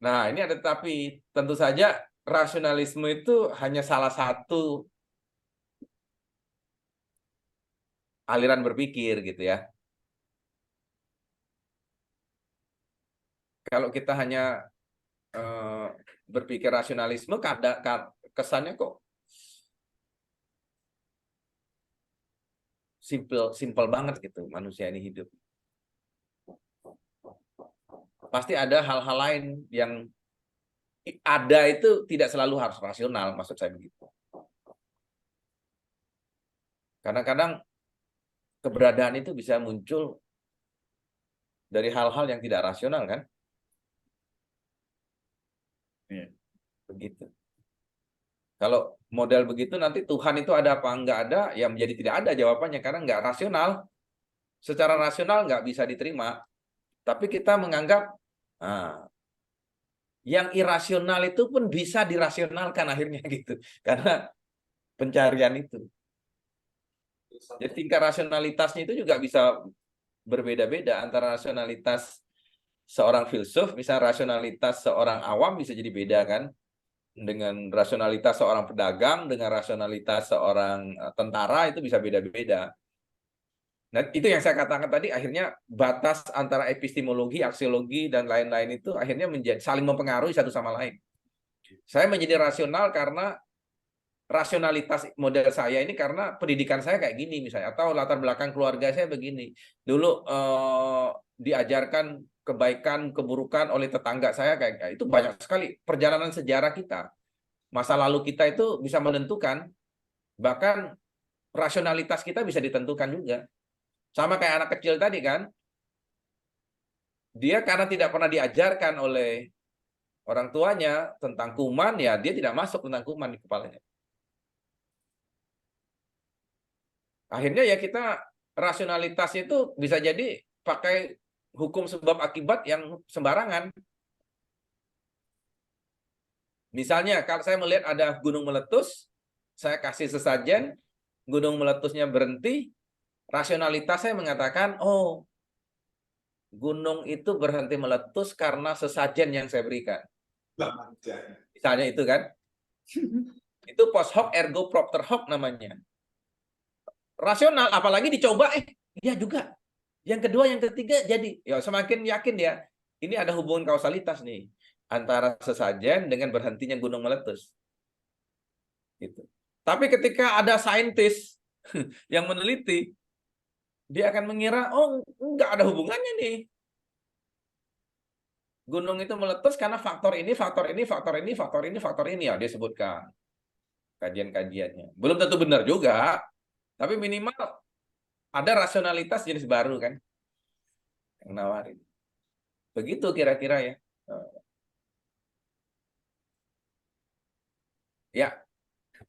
nah ini ada tetapi. Tentu saja rasionalisme itu hanya salah satu aliran berpikir gitu ya. Kalau kita hanya berpikir rasionalisme, kesannya kok simple banget gitu manusia ini hidup. Pasti ada hal-hal lain yang ada itu tidak selalu harus rasional, maksud saya begitu. Kadang-kadang keberadaan itu bisa muncul dari hal-hal yang tidak rasional kan? Begitu. Kalau model begitu nanti Tuhan itu ada apa enggak ada, ya menjadi tidak ada jawabannya karena enggak rasional. Secara rasional enggak bisa diterima. Tapi kita menganggap yang irasional itu pun bisa dirasionalkan akhirnya gitu. Karena pencarian itu. Jadi tingkat rasionalitasnya itu juga bisa berbeda-beda antara rasionalitas seorang filsuf, misalnya rasionalitas seorang awam bisa jadi beda kan, dengan rasionalitas seorang pedagang, dengan rasionalitas seorang tentara itu bisa beda-beda. Nah, itu yang saya katakan tadi, akhirnya batas antara epistemologi, aksiologi, dan lain-lain itu akhirnya menjadi saling mempengaruhi satu sama lain. Saya menjadi rasional karena rasionalitas model saya ini karena pendidikan saya kayak gini misalnya, atau latar belakang keluarga saya begini. Dulu diajarkan kebaikan, keburukan oleh tetangga saya kayak itu banyak sekali perjalanan sejarah kita. Masa lalu kita itu bisa menentukan, bahkan rasionalitas kita bisa ditentukan juga. Sama kayak anak kecil tadi kan, dia karena tidak pernah diajarkan oleh orang tuanya tentang kuman, ya dia tidak masuk tentang kuman di kepalanya. Akhirnya ya kita rasionalitas itu bisa jadi pakai hukum sebab akibat yang sembarangan. Misalnya kalau saya melihat ada gunung meletus, saya kasih sesajen, gunung meletusnya berhenti, rasionalitas saya mengatakan, oh, gunung itu berhenti meletus karena sesajen yang saya berikan. Misalnya itu kan. Itu post hoc ergo propter hoc namanya. Rasional, apalagi dicoba, iya juga. Yang kedua, yang ketiga jadi. Ya semakin yakin ya, ini ada hubungan kausalitas nih antara sesajen dengan berhentinya gunung meletus. Gitu. Tapi ketika ada saintis yang meneliti, dia akan mengira, oh nggak ada hubungannya nih. Gunung itu meletus karena faktor ini, faktor ini, faktor ini, faktor ini, faktor ini. Ya, dia sebutkan kajian-kajiannya. Belum tentu benar juga, tapi minimal ada rasionalitas jenis baru kan yang nawarin. Begitu kira-kira ya. Ya,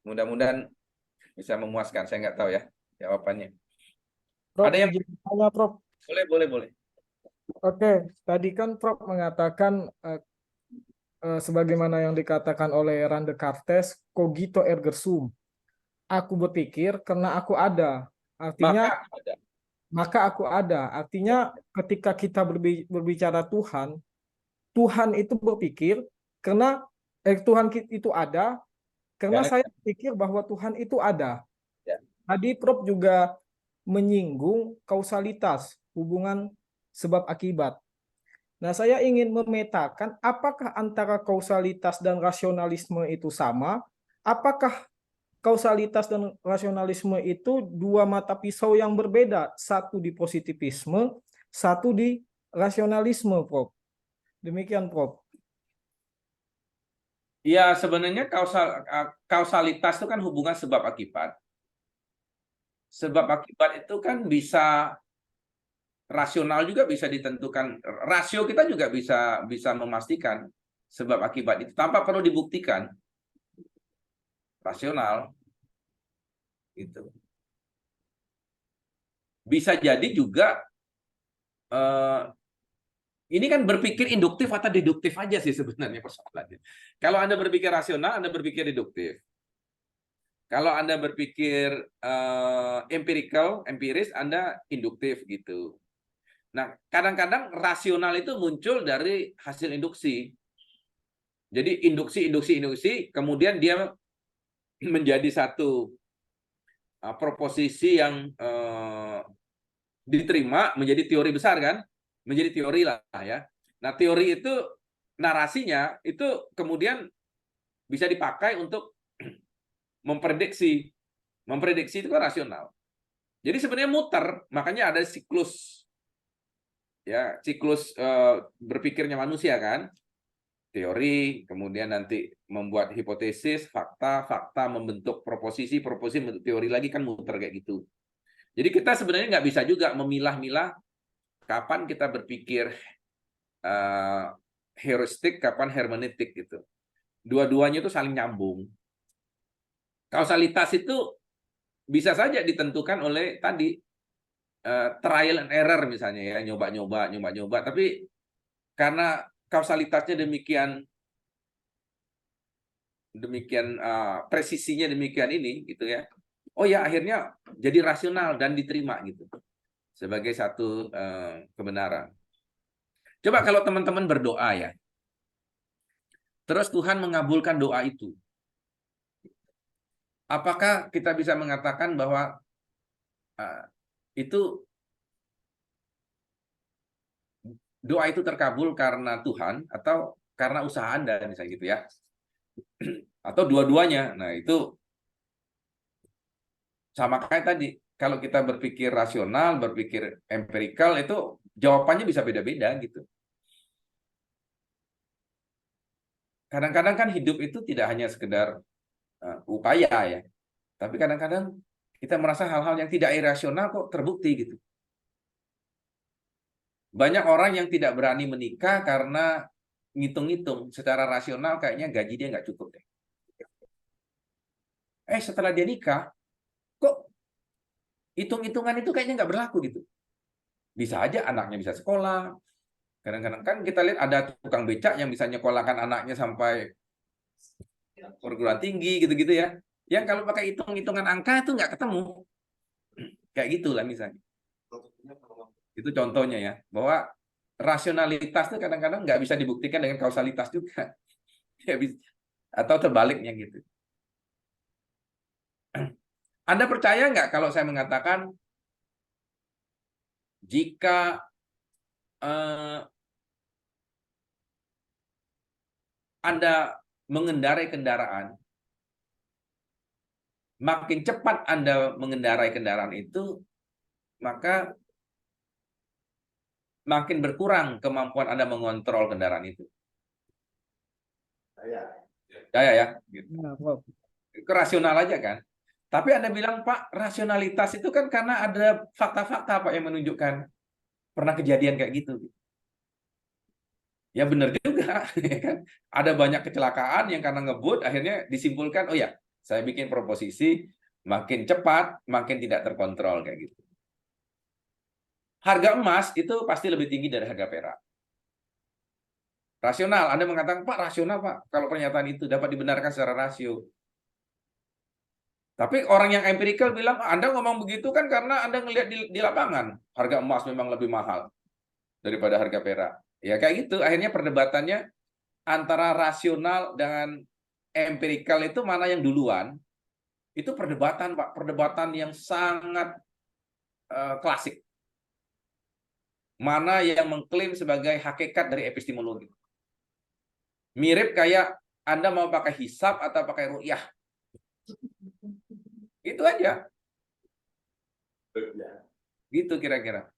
mudah-mudahan bisa memuaskan. Saya nggak tahu ya jawabannya. Prof, Ada yang izin tanya, Prof. boleh. Oke, tadi kan Prof mengatakan sebagaimana yang dikatakan oleh Rand Descartes, cogito ergo sum. Aku berpikir karena aku ada. Artinya maka aku ada. Artinya ketika kita berbicara Tuhan, Tuhan itu berpikir karena Tuhan itu ada karena saya berpikir bahwa Tuhan itu ada. Ya. Tadi Prof juga menyinggung kausalitas, hubungan sebab akibat. Nah, saya ingin memetakan apakah antara kausalitas dan rasionalisme itu sama? Apakah kausalitas dan rasionalisme itu dua mata pisau yang berbeda? Satu di positivisme, satu di rasionalisme, Prof. Demikian, Prof. Ya, sebenarnya kausalitas itu kan hubungan sebab akibat. Sebab akibat itu kan bisa rasional juga bisa ditentukan. Rasio kita juga bisa memastikan sebab akibat itu tanpa perlu dibuktikan. Rasional. Gitu. Bisa jadi juga ini kan berpikir induktif atau deduktif aja sih sebenarnya persoalannya. Kalau Anda berpikir rasional, Anda berpikir deduktif. Kalau Anda berpikir empiris, Anda induktif gitu. Nah, kadang-kadang rasional itu muncul dari hasil induksi. Jadi induksi, kemudian dia menjadi satu proposisi yang diterima menjadi teori besar kan? Menjadi teori lah ya. Nah, teori itu narasinya itu kemudian bisa dipakai untuk memprediksi. Memprediksi itu kan rasional. Jadi sebenarnya muter, makanya ada siklus. Ya, siklus berpikirnya manusia kan. Teori, kemudian nanti membuat hipotesis, fakta membentuk proposisi membentuk teori lagi kan muter kayak gitu. Jadi kita sebenarnya nggak bisa juga memilah-milah kapan kita berpikir heuristik, kapan hermeneutik gitu. Dua-duanya itu saling nyambung. Kausalitas itu bisa saja ditentukan oleh tadi trial and error misalnya ya, nyoba-nyoba, tapi karena kausalitasnya demikian presisinya demikian ini gitu ya. Oh ya, akhirnya jadi rasional dan diterima gitu. sebagai satu kebenaran. Coba kalau teman-teman berdoa ya, terus Tuhan mengabulkan doa itu. Apakah kita bisa mengatakan bahwa itu doa itu terkabul karena Tuhan atau karena usaha Anda, misalnya gitu ya? Atau dua-duanya. Nah, itu sama kayak tadi. Kalau kita berpikir rasional, berpikir empirikal, itu jawabannya bisa beda-beda gitu. Kadang-kadang kan hidup itu tidak hanya sekedar upaya ya, tapi kadang-kadang kita merasa hal-hal yang tidak irasional kok terbukti gitu. Banyak orang yang tidak berani menikah karena ngitung-ngitung secara rasional kayaknya gaji dia nggak cukup deh. Setelah dia nikah, kok hitung-hitungan itu kayaknya nggak berlaku gitu. Bisa aja anaknya bisa sekolah. Kadang-kadang kan kita lihat ada tukang becak yang bisa nyekolahkan anaknya sampai perguruan tinggi gitu-gitu ya. Yang kalau pakai hitung-hitungan angka itu nggak ketemu. Kayak gitulah misalnya. Itu contohnya ya, bahwa rasionalitas itu kadang-kadang nggak bisa dibuktikan dengan kausalitas juga. Atau terbaliknya gitu. Anda percaya nggak kalau saya mengatakan jika Anda mengendarai kendaraan, makin cepat Anda mengendarai kendaraan itu, maka makin berkurang kemampuan Anda mengontrol kendaraan itu. Saya ya, gitu. Nah, Prof. Rasional aja kan. Tapi Anda bilang, Pak, rasionalitas itu kan karena ada fakta-fakta Pak yang menunjukkan pernah kejadian kayak gitu. Ya benar juga, ya kan? Ada banyak kecelakaan yang karena ngebut akhirnya disimpulkan, oh ya, saya bikin proposisi makin cepat, makin tidak terkontrol kayak gitu. Harga emas itu pasti lebih tinggi dari harga perak. Rasional, Anda mengatakan, Pak, rasional Pak, kalau pernyataan itu dapat dibenarkan secara rasio. Tapi orang yang empirikal bilang, Anda ngomong begitu kan karena Anda ngelihat di lapangan. Harga emas memang lebih mahal daripada harga perak. Ya kayak gitu, akhirnya perdebatannya antara rasional dan empirikal itu mana yang duluan. Itu perdebatan, Pak. Perdebatan yang sangat klasik. Mana yang mengklaim sebagai hakikat dari epistemologi. Mirip kayak Anda mau pakai hisab atau pakai ru'yah. Itu aja. Gitu kira-kira.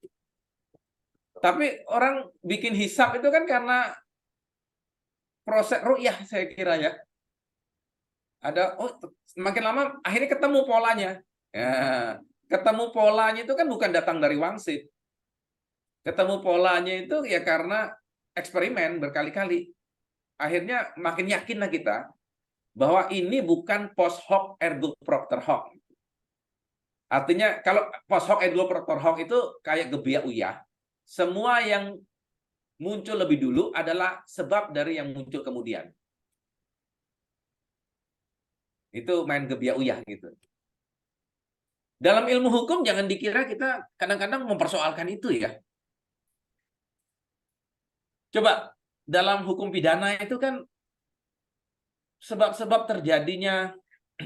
Tapi orang bikin hisab itu kan karena proses ru'yah saya kira ya. Ada, semakin lama akhirnya ketemu polanya. Ya, ketemu polanya itu kan bukan datang dari wangsit. Ketemu polanya itu ya karena eksperimen berkali-kali. Akhirnya makin yakinlah kita bahwa ini bukan post hoc ergo propter hoc. Artinya kalau post hoc ergo propter hoc itu kayak gebiak uyah. Semua yang muncul lebih dulu adalah sebab dari yang muncul kemudian. Itu main gebiak uyah gitu. Dalam ilmu hukum jangan dikira kita kadang-kadang mempersoalkan itu ya. Coba dalam hukum pidana itu kan sebab-sebab terjadinya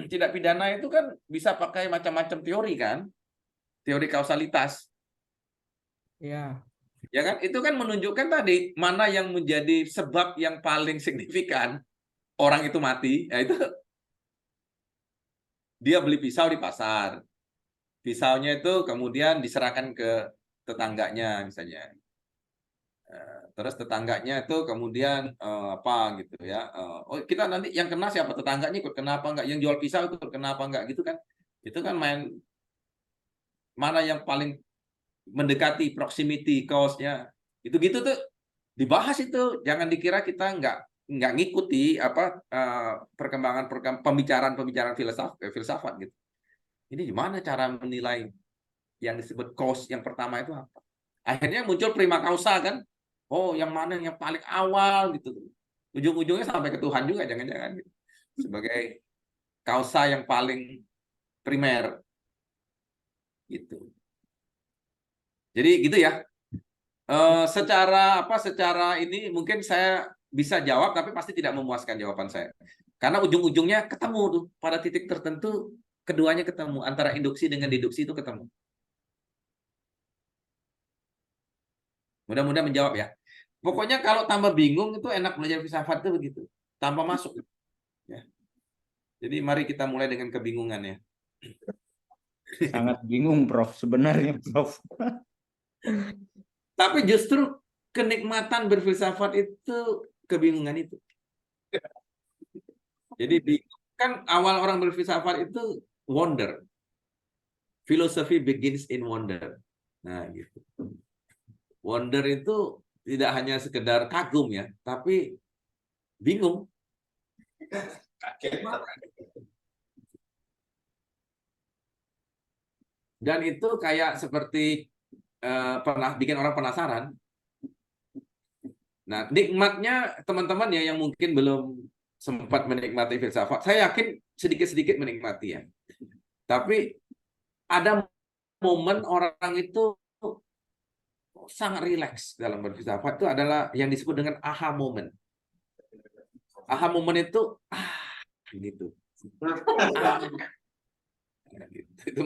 tidak pidana itu kan bisa pakai macam-macam teori kan. Teori kausalitas. Ya. Ya kan? Itu kan menunjukkan tadi mana yang menjadi sebab yang paling signifikan orang itu mati. Ya itu dia beli pisau di pasar. Pisaunya itu kemudian diserahkan ke tetangganya misalnya. Terus tetangganya itu kemudian apa gitu ya. Kita nanti yang kena siapa, tetangganya ikut kena apa enggak, yang jual pisau itu ikut kena apa enggak gitu kan. Itu kan main mana yang paling mendekati proximity cause-nya. Itu-gitu tuh dibahas itu. Jangan dikira kita nggak ngikuti apa perkembangan pembicaraan filsafat gitu. Ini gimana cara menilai yang disebut cause yang pertama itu apa? Akhirnya muncul prima causa kan? Oh, yang mana yang paling awal gitu. Ujung-ujungnya sampai ke Tuhan juga jangan-jangan gitu. Sebagai causa yang paling primer gitu. Jadi gitu ya. Secara ini mungkin saya bisa jawab, tapi pasti tidak memuaskan jawaban saya. Karena ujung-ujungnya ketemu tuh pada titik tertentu, keduanya ketemu, antara induksi dengan deduksi itu ketemu. Mudah-mudahan menjawab ya. Pokoknya kalau tambah bingung itu enak belajar filsafat itu begitu, tanpa masuk. Ya. Jadi mari kita mulai dengan kebingungan ya. Sangat bingung, Prof. Sebenarnya, Prof. Tapi justru kenikmatan berfilsafat itu kebingungan itu. Jadi kan awal orang berfilsafat itu wonder. Philosophy begins in wonder. Nah, gitu. Wonder itu tidak hanya sekedar kagum ya, tapi bingung. Dan itu kayak seperti pernah bikin orang penasaran. Nah, nikmatnya teman-teman ya yang mungkin belum sempat menikmati filsafat, saya yakin sedikit-sedikit menikmati ya. Tapi ada momen orang itu sangat rileks dalam berfilsafat, itu adalah yang disebut dengan aha moment. Aha moment itu gitu. Itu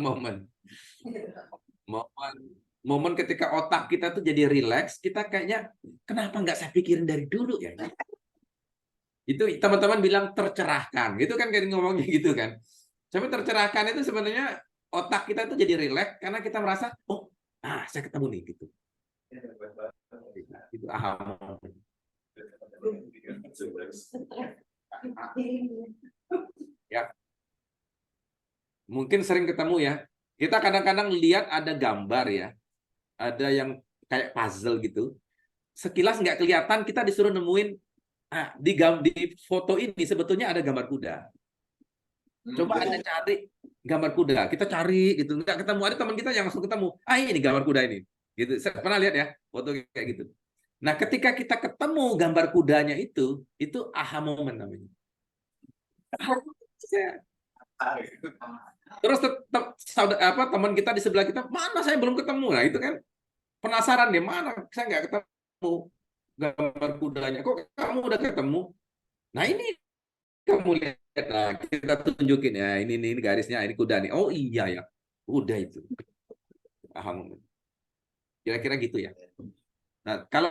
momen ketika otak kita tuh jadi rileks, kita kayaknya kenapa nggak saya pikirin dari dulu ya? Itu teman-teman bilang tercerahkan, gitu kan kayak ngomongnya gitu kan. Tapi tercerahkan itu sebenarnya otak kita tuh jadi rileks karena kita merasa, oh, saya ketemu nih gitu. Itu aha moment. Ya. Mungkin sering ketemu ya. Kita kadang-kadang lihat ada gambar ya. Ada yang kayak puzzle gitu. Sekilas nggak kelihatan, kita disuruh nemuin di foto ini sebetulnya ada gambar kuda. Coba Anda cari gambar kuda. Kita cari gitu, nggak ketemu. Ada teman kita yang langsung ketemu. Ini gambar kuda ini. Gitu. Saya pernah lihat ya foto kayak gitu. Nah, ketika kita ketemu gambar kudanya itu aha moment namanya. Terus teman kita di sebelah kita, mana saya belum ketemu. Nah, itu kan penasaran deh, mana saya nggak ketemu gambar kudanya. Kok kamu udah ketemu? Nah, ini kamu lihat, nah, kita tunjukin ya, ini garisnya, ini kuda nih. Oh iya ya, kuda itu. Paham. Kira-kira gitu ya. Nah, kalau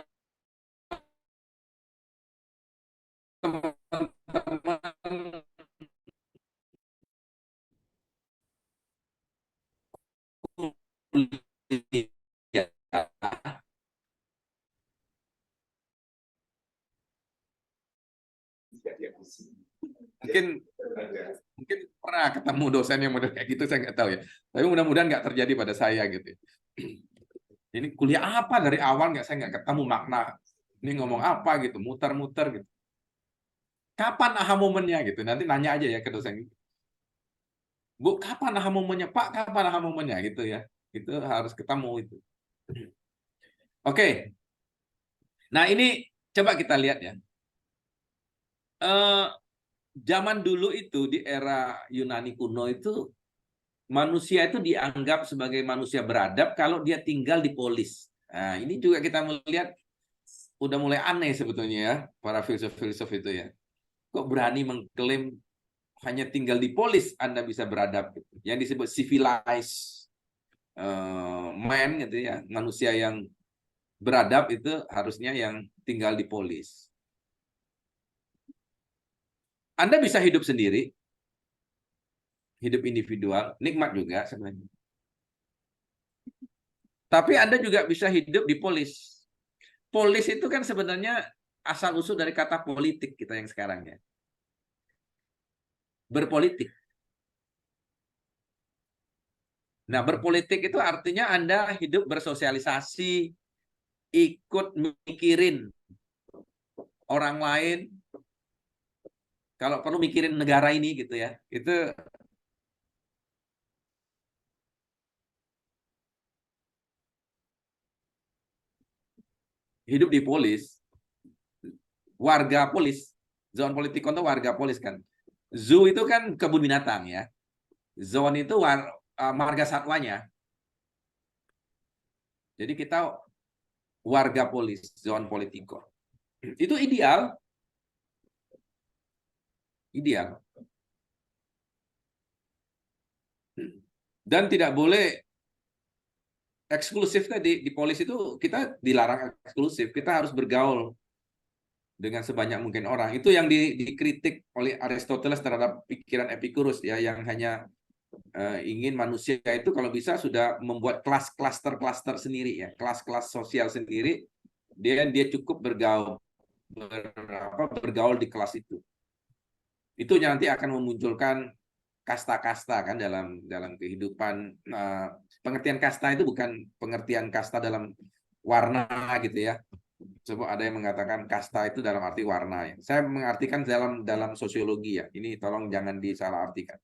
teman-teman kuliah, mungkin pernah ketemu dosen yang model kayak gitu, saya nggak tahu ya. Tapi mudah-mudahan nggak terjadi pada saya gitu. Ini kuliah apa dari awal saya nggak ketemu makna. Ini ngomong apa gitu, muter-muter gitu. Kapan aha momennya gitu? Nanti nanya aja ya ke dosen. Bu, kapan aha momennya? Pak, kapan aha momennya gitu ya? Itu harus ketemu itu. Oke. Nah, ini coba kita lihat ya. Zaman dulu itu di era Yunani kuno itu manusia itu dianggap sebagai manusia beradab kalau dia tinggal di polis. Nah, ini juga kita melihat udah mulai aneh sebetulnya ya, para filsuf-filsuf itu ya. Kok berani mengklaim hanya tinggal di polis Anda bisa beradab gitu. Yang disebut civilized man gitu ya, manusia yang beradab itu harusnya yang tinggal di polis. Anda bisa hidup sendiri, hidup individual, nikmat juga sebenarnya. Tapi Anda juga bisa hidup di polis. Polis itu kan sebenarnya asal-usul dari kata politik kita yang sekarang ya. Berpolitik. Nah, berpolitik itu artinya Anda hidup bersosialisasi, ikut mikirin orang lain, kalau perlu mikirin negara ini gitu ya. Itu hidup di polis, warga polis, zone politikon itu warga polis kan. Zoo itu kan kebun binatang ya. Zone itu marga satwanya. Jadi kita warga polis, zoon politikon. Itu ideal. Ideal. Dan tidak boleh eksklusif tadi. Di polis itu kita dilarang eksklusif. Kita harus bergaul dengan sebanyak mungkin orang. Itu yang dikritik oleh Aristoteles terhadap pikiran Epicurus ya, yang hanya ingin manusia itu kalau bisa sudah membuat klaster sendiri ya, kelas-kelas sosial sendiri. Dia cukup bergaul di kelas itu. Itu nanti akan memunculkan kasta-kasta kan dalam kehidupan. Pengertian kasta itu bukan pengertian kasta dalam warna gitu ya. Coba ada yang mengatakan kasta itu dalam arti warna ya. Saya mengartikan dalam sosiologi ya. Ini tolong jangan disalahartikan.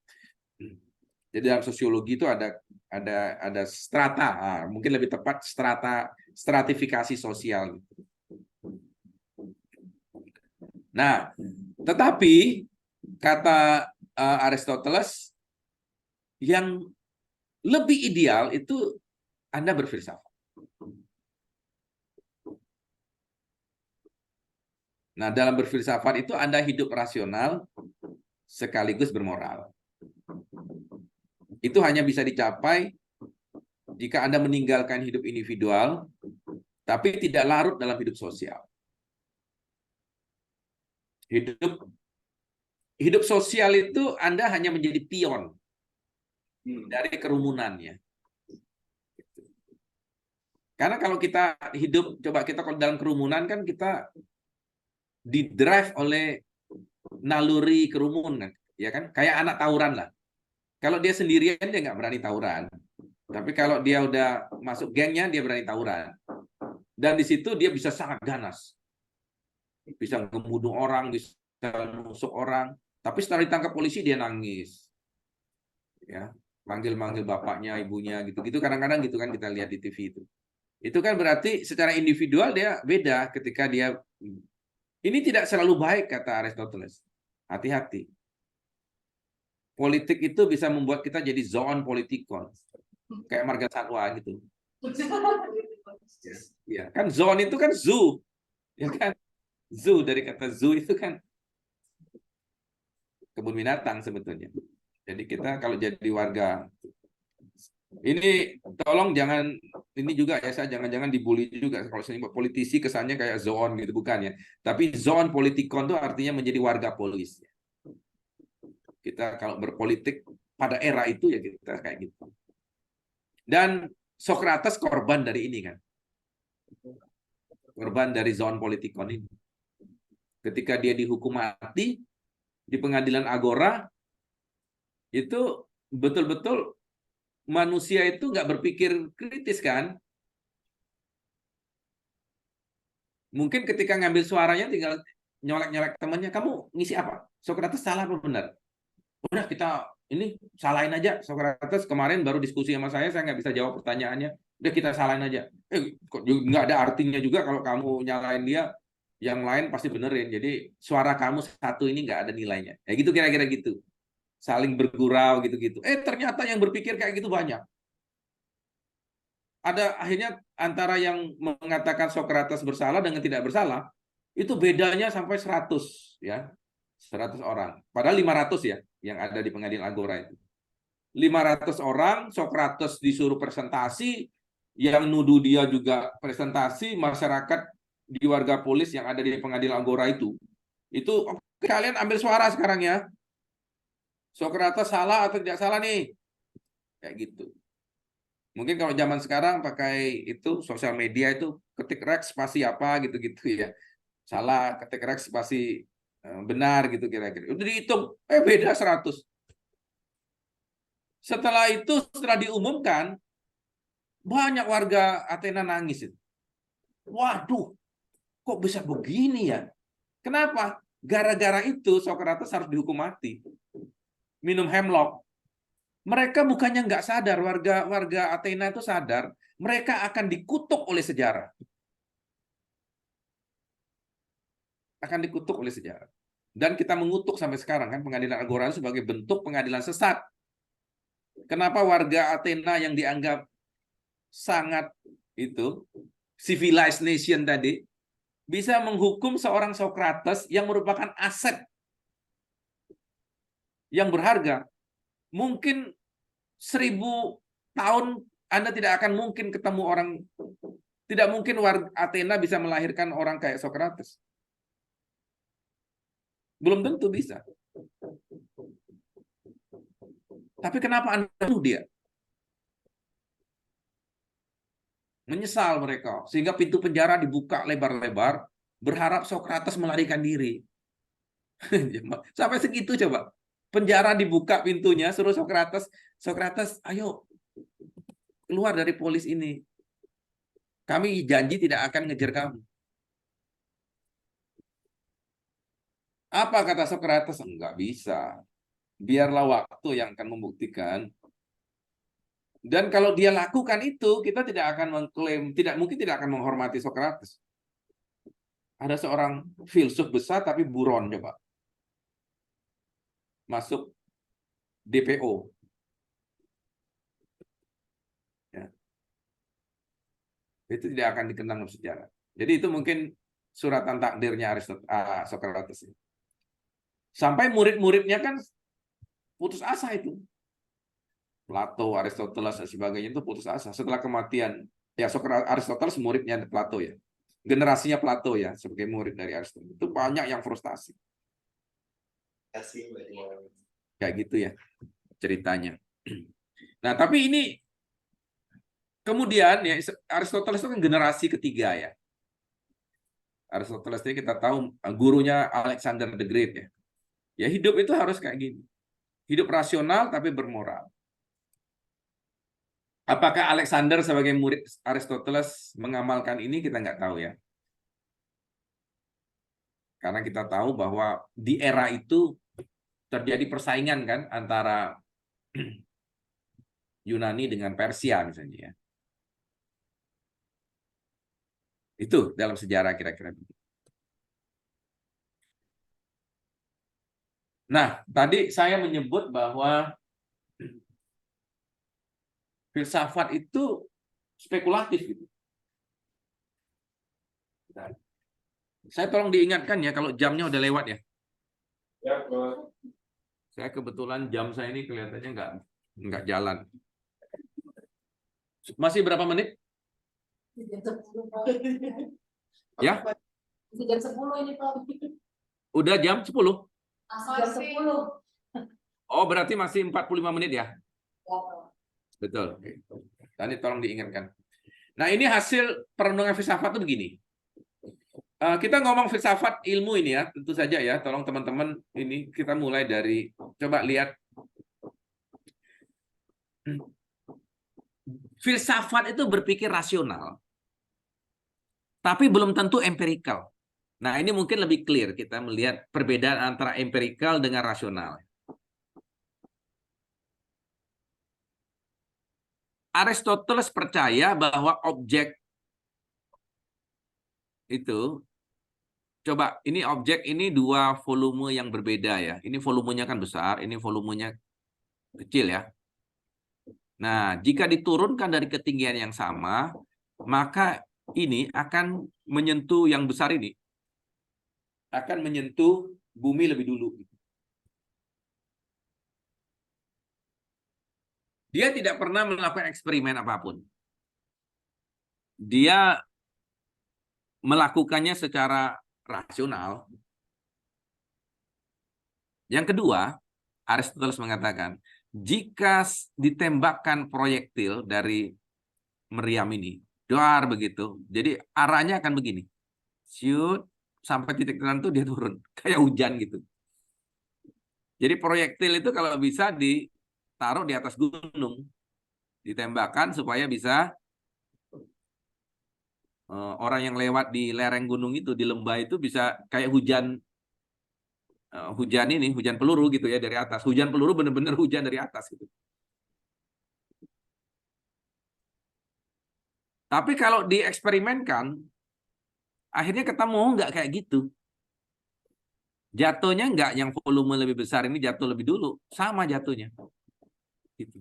Jadi dalam sosiologi itu ada strata, mungkin lebih tepat stratifikasi sosial. Nah, tetapi kata Aristoteles yang lebih ideal itu Anda berfilsafat. Nah, dalam berfilsafat itu Anda hidup rasional sekaligus bermoral. Itu hanya bisa dicapai jika Anda meninggalkan hidup individual, tapi tidak larut dalam hidup sosial. Hidup sosial itu Anda hanya menjadi pion dari kerumunannya. Karena kalau kita hidup, coba kita kalau dalam kerumunan kan kita didrive oleh naluri kerumunan, ya kan? Kayak anak tawuran lah. Kalau dia sendirian dia nggak berani tawuran. Tapi kalau dia udah masuk gengnya dia berani tawuran. Dan di situ dia bisa sangat ganas. Bisa ngebunuh orang, bisa nusuk orang. Tapi setelah ditangkap polisi dia nangis. Ya, manggil-manggil bapaknya, ibunya gitu-gitu kadang-kadang gitu kan kita lihat di TV itu. Itu kan berarti secara individual dia beda ketika dia. Ini tidak selalu baik kata Aristoteles. Hati-hati. Politik itu bisa membuat kita jadi zoon politikon. Kayak marga satwa gitu. Ya, kan zoon itu kan zoo. Ya kan? Zoo, dari kata zoo itu kan kebun binatang sebetulnya. Jadi kita kalau jadi warga, ini tolong jangan, ini juga ya, saya jangan-jangan dibully juga kalau saya politisi kesannya kayak zoon gitu, bukan ya. Tapi zoon politikon itu artinya menjadi warga polis. Kita kalau berpolitik pada era itu ya kita kayak gitu. Dan Socrates korban dari ini kan. Korban dari zoon politikon ini. Ketika dia dihukum mati di pengadilan Agora, itu betul-betul manusia itu nggak berpikir kritis kan. Mungkin ketika ngambil suaranya tinggal nyolek-nyolek temannya, kamu ngisi apa? Socrates salah apa benar? Udah kita ini salahin aja. Socrates kemarin baru diskusi sama saya nggak bisa jawab pertanyaannya. Udah kita salahin aja. Kok nggak ada artinya juga kalau kamu nyalain dia, yang lain pasti benerin. Jadi suara kamu satu ini nggak ada nilainya. Ya gitu kira-kira gitu. Saling bergurau gitu-gitu. Ternyata yang berpikir kayak gitu banyak. Ada akhirnya antara yang mengatakan Socrates bersalah dengan tidak bersalah, itu bedanya sampai 100 ya. 100 orang. Padahal 500 ya yang ada di pengadilan Agora itu. 500 orang, Socrates disuruh presentasi, yang nuduh dia juga presentasi, masyarakat di warga polis yang ada di pengadilan Agora itu kalian ambil suara sekarang ya. Socrates salah atau tidak salah nih? Kayak gitu. Mungkin kalau zaman sekarang pakai itu sosial media itu ketik Rex spasi apa gitu-gitu ya. Salah, ketik Rex spasi benar gitu kira-kira. Udah dihitung, beda 100. Setelah itu, setelah diumumkan, banyak warga Athena nangis itu. Waduh, kok bisa begini ya? Kenapa? Gara-gara itu Socrates harus dihukum mati. Minum hemlock. Mereka bukannya nggak sadar, warga Athena itu sadar, mereka akan dikutuk oleh sejarah. Akan dikutuk oleh sejarah. Dan kita mengutuk sampai sekarang kan pengadilan Agora sebagai bentuk pengadilan sesat. Kenapa warga Athena yang dianggap sangat itu, civilized nation tadi, bisa menghukum seorang Socrates yang merupakan aset yang berharga. Mungkin 1000 tahun Anda tidak akan mungkin ketemu orang, tidak mungkin warga Athena bisa melahirkan orang kayak Socrates. Belum tentu bisa. Tapi kenapa Anda bunuh dia? Menyesal mereka, sehingga pintu penjara dibuka lebar-lebar, berharap Socrates melarikan diri. Sampai segitu coba. Penjara dibuka pintunya, suruh Socrates, ayo keluar dari polis ini. Kami janji tidak akan ngejar kamu. Apa kata Socrates? Enggak bisa. Biarlah waktu yang akan membuktikan. Dan kalau dia lakukan itu, kita tidak akan mengklaim, mungkin tidak akan menghormati Socrates. Ada seorang filsuf besar tapi buron, coba. Masuk DPO. Ya. Itu tidak akan dikenang dalam sejarah. Jadi itu mungkin suratan takdirnya Socrates. Sampai murid-muridnya kan putus asa itu. Plato, Aristoteles, dan sebagainya itu putus asa. Setelah kematian, ya Aristoteles muridnya Plato ya. Generasinya Plato ya, sebagai murid dari Aristoteles. Itu banyak yang frustasi. Kayak gitu ya ceritanya. Nah, tapi ini kemudian ya Aristoteles itu kan generasi ketiga ya. Aristoteles ini kita tahu gurunya Alexander the Great ya. Ya hidup itu harus kayak gini. Hidup rasional tapi bermoral. Apakah Alexander sebagai murid Aristoteles mengamalkan ini, kita nggak tahu ya. Karena kita tahu bahwa di era itu terjadi persaingan kan antara Yunani dengan Persia misalnya ya. Itu dalam sejarah kira-kira begitu. Nah, tadi saya menyebut bahwa filsafat itu spekulatif gitu. Nah, saya tolong diingatkan ya kalau jamnya udah lewat ya. Ya, Bro. Saya kebetulan jam saya ini kelihatannya nggak jalan. Masih berapa menit? Ya? Jam 10 ini, Pak. Udah jam 10? Jam 10. Oh, berarti masih 45 menit ya? Ya, Betul. Tadi tolong diingatkan. Nah, ini hasil perenungan filsafat itu begini. Kita ngomong filsafat ilmu ini ya, tentu saja ya. Tolong teman-teman, ini kita mulai dari, coba lihat. Filsafat itu berpikir rasional. Tapi belum tentu empirikal. Nah, ini mungkin lebih clear kita melihat perbedaan antara empirikal dengan rasional. Aristoteles percaya bahwa objek itu, coba ini objek ini dua volume yang berbeda ya. Ini volumenya kan besar, ini volumenya kecil ya. Nah, jika diturunkan dari ketinggian yang sama, maka ini akan menyentuh yang besar ini. Akan menyentuh bumi lebih dulu. Dia tidak pernah melakukan eksperimen apapun. Dia melakukannya secara rasional. Yang kedua, Aristoteles mengatakan, jika ditembakkan proyektil dari meriam ini, doar begitu, jadi arahnya akan begini. Shoot, sampai titik tertentu dia turun. Kayak hujan gitu. Jadi proyektil itu kalau bisa ditaruh di atas gunung. Ditembakkan supaya bisa orang yang lewat di lereng gunung itu, di lembah itu bisa kayak hujan hujan peluru gitu ya dari atas. Hujan peluru benar-benar hujan dari atas gitu. Tapi kalau dieksperimenkan, akhirnya ketemu nggak kayak gitu. Jatuhnya nggak yang volume lebih besar ini jatuh lebih dulu, sama jatuhnya. Gitu.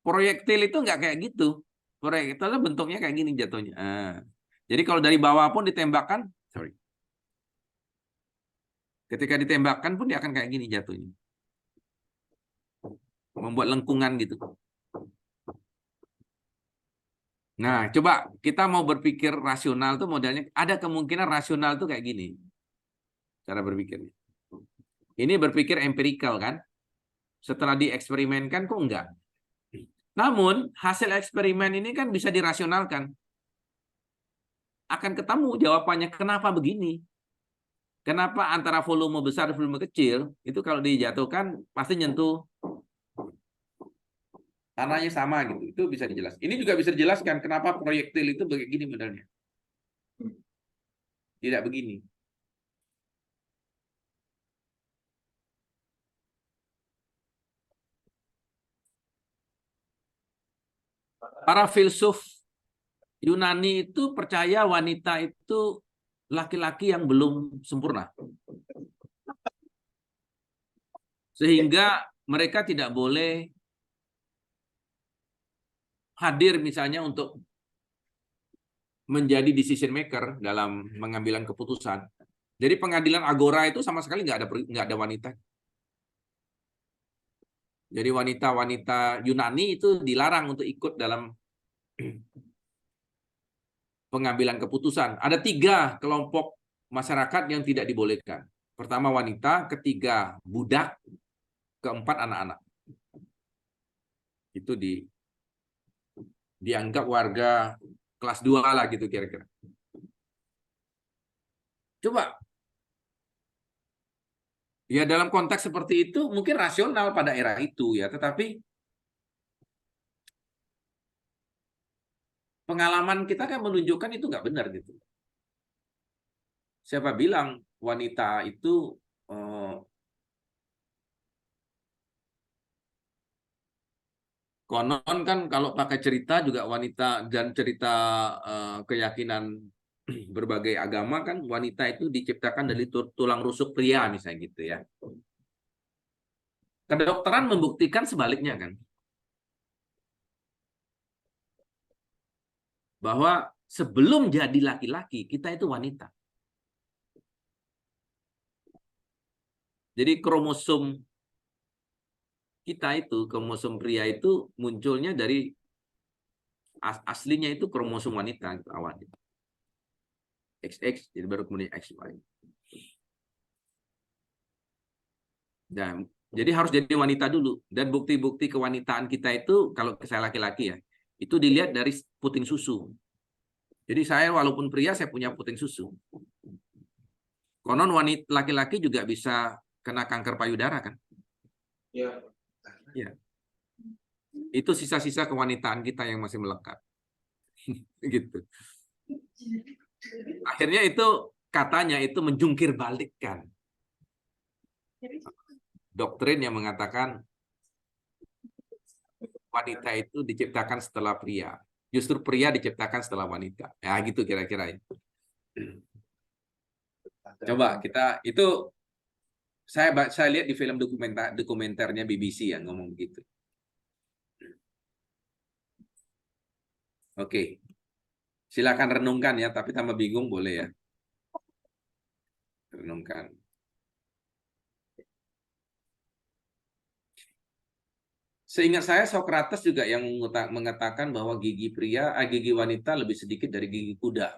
Proyektil itu nggak kayak gitu. proyektil itu bentuknya kayak gini jatuhnya. Jadi kalau dari bawah pun ditembakkan, ketika ditembakkan pun dia akan kayak gini jatuhnya. Membuat lengkungan gitu. Nah, coba kita mau berpikir rasional tuh modelnya, ada kemungkinan rasional tuh kayak gini. Cara berpikirnya. Ini berpikir empirikal kan? Setelah dieksperimenkan kok enggak? Namun, hasil eksperimen ini kan bisa dirasionalkan. Akan ketemu jawabannya kenapa begini. Kenapa antara volume besar dan volume kecil, itu kalau dijatuhkan pasti nyentuh tanahnya sama gitu. Itu bisa dijelaskan. Ini juga bisa dijelaskan kenapa proyektil itu begini modelnya. Tidak begini. Para filsuf Yunani itu percaya wanita itu laki-laki yang belum sempurna. Sehingga mereka tidak boleh hadir misalnya untuk menjadi decision maker dalam pengambilan keputusan. Jadi pengadilan agora itu sama sekali nggak ada wanita. Jadi wanita-wanita Yunani itu dilarang untuk ikut dalam pengambilan keputusan. Ada 3 kelompok masyarakat yang tidak dibolehkan. Pertama wanita, ketiga budak, keempat anak-anak. Itu dianggap warga kelas 2 lah gitu kira-kira. Coba. Ya dalam konteks seperti itu mungkin rasional pada era itu ya, tetapi pengalaman kita kan menunjukkan itu nggak benar gitu. Siapa bilang wanita itu konon kan kalau pakai cerita juga wanita dan cerita keyakinan berbagai agama kan wanita itu diciptakan dari tulang rusuk pria misalnya gitu ya. Kedokteran membuktikan sebaliknya kan. Bahwa sebelum jadi laki-laki kita itu wanita. Jadi kromosom kita itu, kromosom pria itu munculnya dari aslinya itu kromosom wanita awalnya. XX jadi baru kemudian XY. Dan jadi harus jadi wanita dulu dan bukti-bukti kewanitaan kita itu kalau saya laki-laki ya itu dilihat dari puting susu. Jadi saya walaupun pria saya punya puting susu. Konon wanita laki-laki juga bisa kena kanker payudara kan? Ya. Ya. Itu sisa-sisa kewanitaan kita yang masih melekat. Gitu. Akhirnya itu katanya itu menjungkir balikkan doktrin yang mengatakan wanita itu diciptakan setelah pria. Justru pria diciptakan setelah wanita. Ya gitu kira-kira. Coba kita itu saya lihat di film dokumenternya BBC yang ngomong gitu. Oke. Silakan renungkan ya, tapi tambah bingung boleh ya. Renungkan. Seingat saya Socrates juga yang mengatakan bahwa gigi wanita lebih sedikit dari gigi kuda.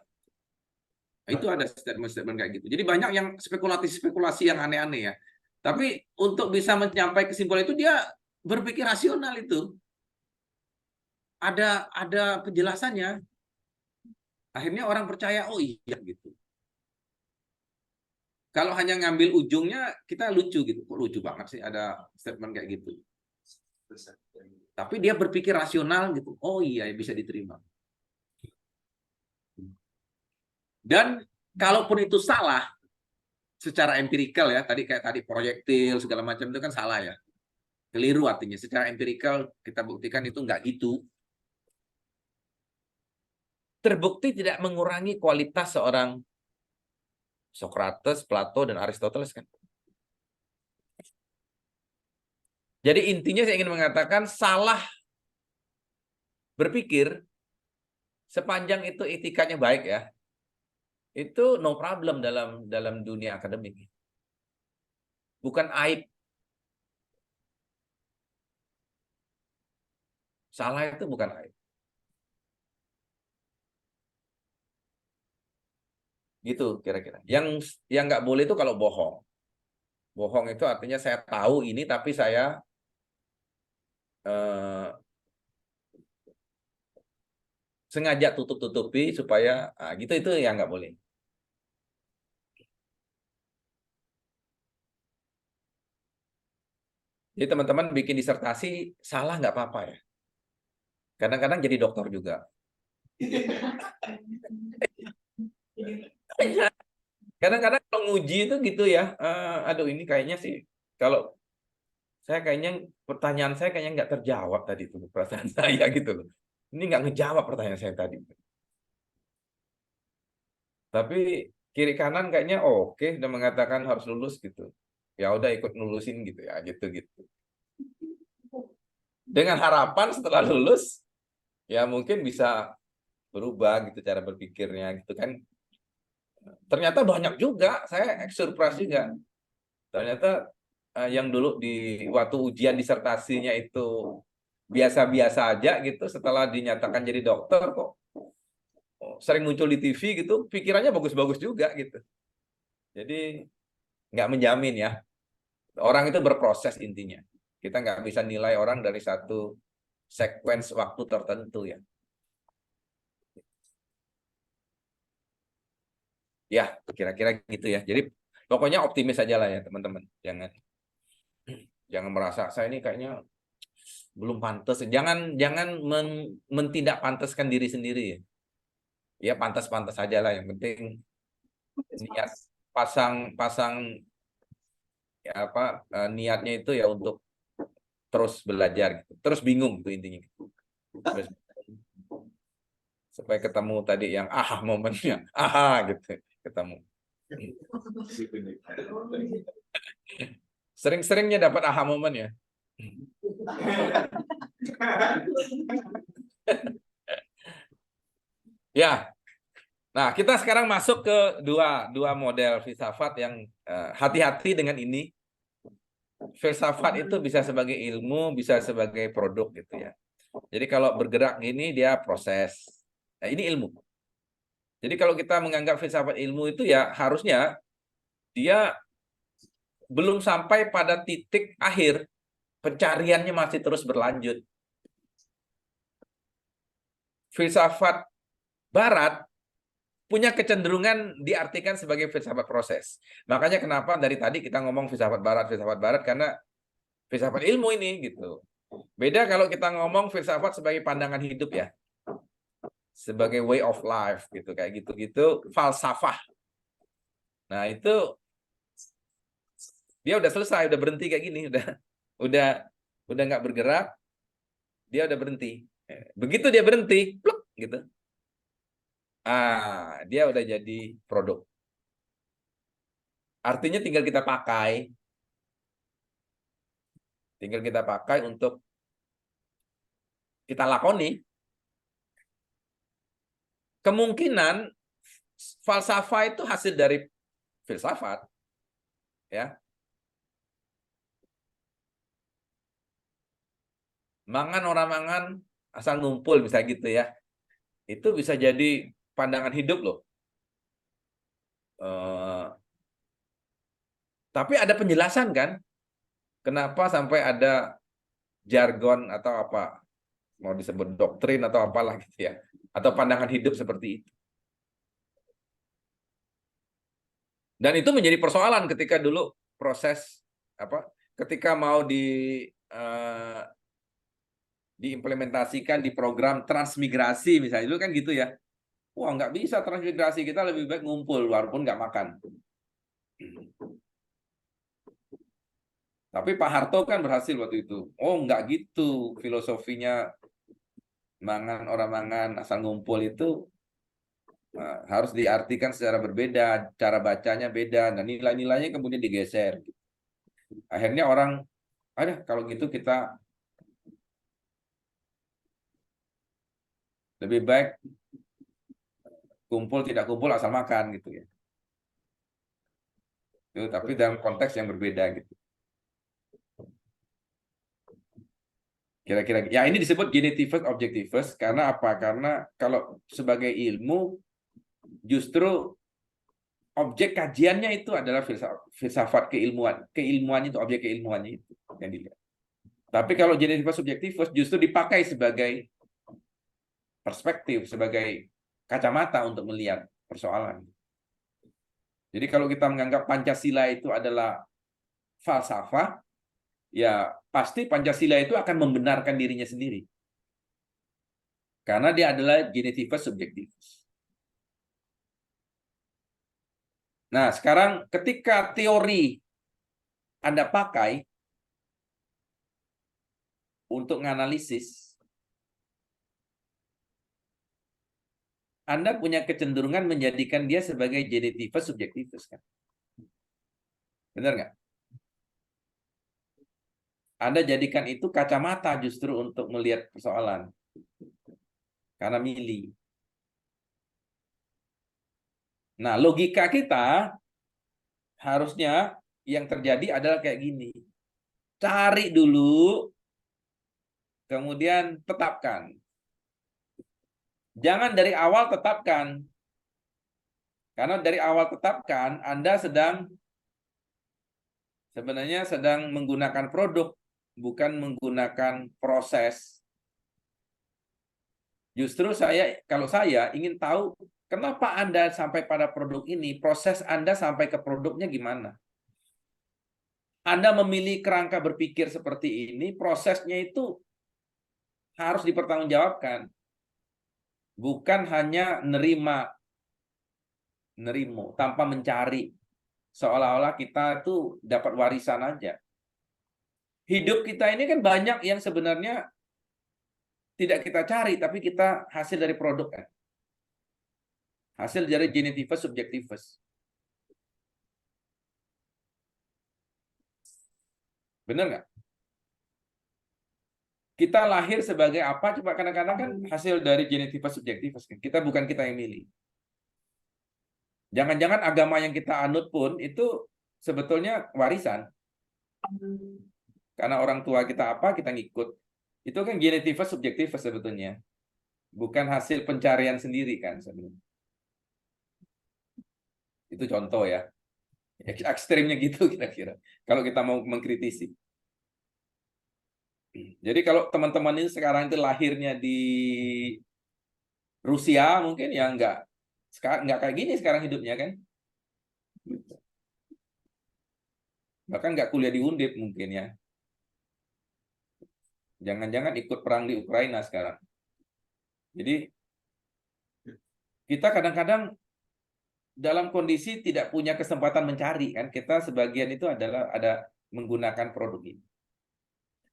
Nah, itu ada statement-statement kayak gitu. Jadi banyak yang spekulasi yang aneh-aneh ya. Tapi untuk bisa mencapai kesimpulan itu dia berpikir rasional itu. Ada penjelasannya. Akhirnya orang percaya, oh iya gitu. Kalau hanya ngambil ujungnya kita lucu gitu. Kok lucu banget sih ada statement kayak gitu. Tapi dia berpikir rasional gitu. Oh iya bisa diterima. Dan kalaupun itu salah secara empirikal ya, kayak tadi proyektil segala macam itu kan salah ya. Keliru artinya. Secara empirikal kita buktikan itu enggak gitu. Terbukti tidak mengurangi kualitas seorang Socrates, Plato, dan Aristoteles kan. Jadi intinya saya ingin mengatakan salah berpikir sepanjang itu etikanya baik ya, itu no problem dalam dunia akademik. Bukan aib. Salah itu bukan aib. Gitu kira-kira. Yang nggak boleh itu kalau bohong. Bohong itu artinya saya tahu ini tapi saya sengaja tutup-tutupi supaya gitu, itu yang nggak boleh. Jadi teman-teman bikin disertasi salah nggak apa-apa ya. Kadang-kadang jadi dokter juga. Kadang-kadang kalau nguji itu gitu ya. Aduh ini kayaknya sih kalau saya kayaknya pertanyaan saya kayaknya nggak terjawab tadi tuh perasaan saya gitu loh. Ini nggak ngejawab pertanyaan saya tadi. Tapi kiri kanan kayaknya oke, udah mengatakan harus lulus gitu. Ya udah ikut lulusin gitu ya, gitu-gitu. Dengan harapan setelah lulus ya mungkin bisa berubah gitu cara berpikirnya gitu kan. Ternyata banyak juga, saya surprise juga. Ternyata yang dulu di waktu ujian disertasinya itu biasa-biasa aja gitu, setelah dinyatakan jadi dokter kok sering muncul di TV gitu, pikirannya bagus-bagus juga gitu. Jadi nggak menjamin ya. Orang itu berproses intinya. Kita nggak bisa nilai orang dari satu sequence waktu tertentu ya. Ya, kira-kira gitu ya. Jadi pokoknya optimis aja lah ya teman-teman. Jangan merasa saya ini kayaknya belum pantas. Jangan mentidak pantaskan diri sendiri ya. Ya pantas-pantas aja lah. Yang penting niat pasang ya apa niatnya itu ya untuk terus belajar gitu. Terus bingung itu intinya. Terus, supaya ketemu tadi yang momennya. Gitu. Ketemu. Sering-seringnya dapat momen ya. Ya. Nah, kita sekarang masuk ke dua model filsafat yang hati-hati dengan ini. Filsafat itu bisa sebagai ilmu, bisa sebagai produk gitu ya. Jadi kalau bergerak ini dia proses. Nah, ini ilmu. Jadi kalau kita menganggap filsafat ilmu itu ya harusnya dia belum sampai pada titik akhir, pencariannya masih terus berlanjut. Filsafat Barat punya kecenderungan diartikan sebagai filsafat proses. Makanya kenapa dari tadi kita ngomong filsafat Barat, karena filsafat ilmu ini gitu. Beda kalau kita ngomong filsafat sebagai pandangan hidup ya. Sebagai way of life gitu, kayak gitu-gitu, falsafah. Nah, itu dia udah selesai, udah berhenti kayak gini, udah nggak bergerak, dia udah berhenti. Begitu dia berhenti, pluk gitu. Dia udah jadi produk. Artinya tinggal kita pakai. Tinggal kita pakai untuk kita lakoni. Kemungkinan falsafah itu hasil dari filsafat. Ya. Mangan orang mangan asal ngumpul bisa gitu ya. Itu bisa jadi pandangan hidup loh. Tapi ada penjelasan kan? Kenapa sampai ada jargon atau apa? Mau disebut doktrin atau apalah gitu ya. Atau pandangan hidup seperti itu. Dan itu menjadi persoalan ketika dulu proses ketika mau diimplementasikan di program transmigrasi misalnya dulu kan gitu ya. Wah nggak bisa transmigrasi, kita lebih baik ngumpul walaupun nggak makan. Tapi Pak Harto kan berhasil waktu itu. Oh nggak gitu filosofinya, mangan orang mangan asal ngumpul itu harus diartikan secara berbeda, cara bacanya beda, dan nilai-nilainya kemudian digeser. Akhirnya orang, kalau gitu kita lebih baik kumpul tidak kumpul asal makan gitu ya. Itu, tapi dalam konteks yang berbeda gitu. Kira-kira ya ini disebut genetives objectives karena apa? Karena kalau sebagai ilmu justru objek kajiannya itu adalah filsafat keilmuan. Keilmuannya itu objek keilmuannya itu yang dilihat. Tapi kalau genetives objectives justru dipakai sebagai perspektif, sebagai kacamata untuk melihat persoalan. Jadi kalau kita menganggap Pancasila itu adalah falsafah, ya pasti Pancasila itu akan membenarkan dirinya sendiri. Karena dia adalah genetives subjektivus. Nah, sekarang ketika teori Anda pakai untuk menganalisis, Anda punya kecenderungan menjadikan dia sebagai genetives subjektivus, kan? Benar nggak? Anda jadikan itu kacamata justru untuk melihat persoalan. Karena milih. Nah, logika kita harusnya yang terjadi adalah kayak gini. Cari dulu, kemudian tetapkan. Jangan dari awal tetapkan. Karena dari awal tetapkan, Anda sebenarnya sedang menggunakan produk, bukan menggunakan proses. Justru kalau saya ingin tahu kenapa Anda sampai pada produk ini, proses Anda sampai ke produknya gimana. Anda memilih kerangka berpikir seperti ini, prosesnya itu harus dipertanggungjawabkan. Bukan hanya nerimo tanpa mencari. Seolah-olah kita tuh dapat warisan aja. Hidup kita ini kan banyak yang sebenarnya tidak kita cari, tapi kita hasil dari produk, kan. Hasil dari genetives subjektivus. Benar nggak? Kita lahir sebagai apa? Coba kadang-kadang kan hasil dari genetives subjektivus. Kita yang milih. Jangan-jangan agama yang kita anut pun itu sebetulnya warisan. Karena orang tua kita apa, kita ngikut. Itu kan genetives subjektivus sebetulnya. Bukan hasil pencarian sendiri kan sebenarnya. Itu contoh ya. Ekstrimnya gitu kira-kira. Kalau kita mau mengkritisi. Jadi kalau teman-teman ini sekarang itu lahirnya di Rusia mungkin ya nggak kayak gini sekarang hidupnya, kan. Bahkan nggak kuliah di Undip mungkin ya. Jangan-jangan ikut perang di Ukraina sekarang. Jadi kita kadang-kadang dalam kondisi tidak punya kesempatan mencari, kan. Kita sebagian itu adalah ada menggunakan produk ini.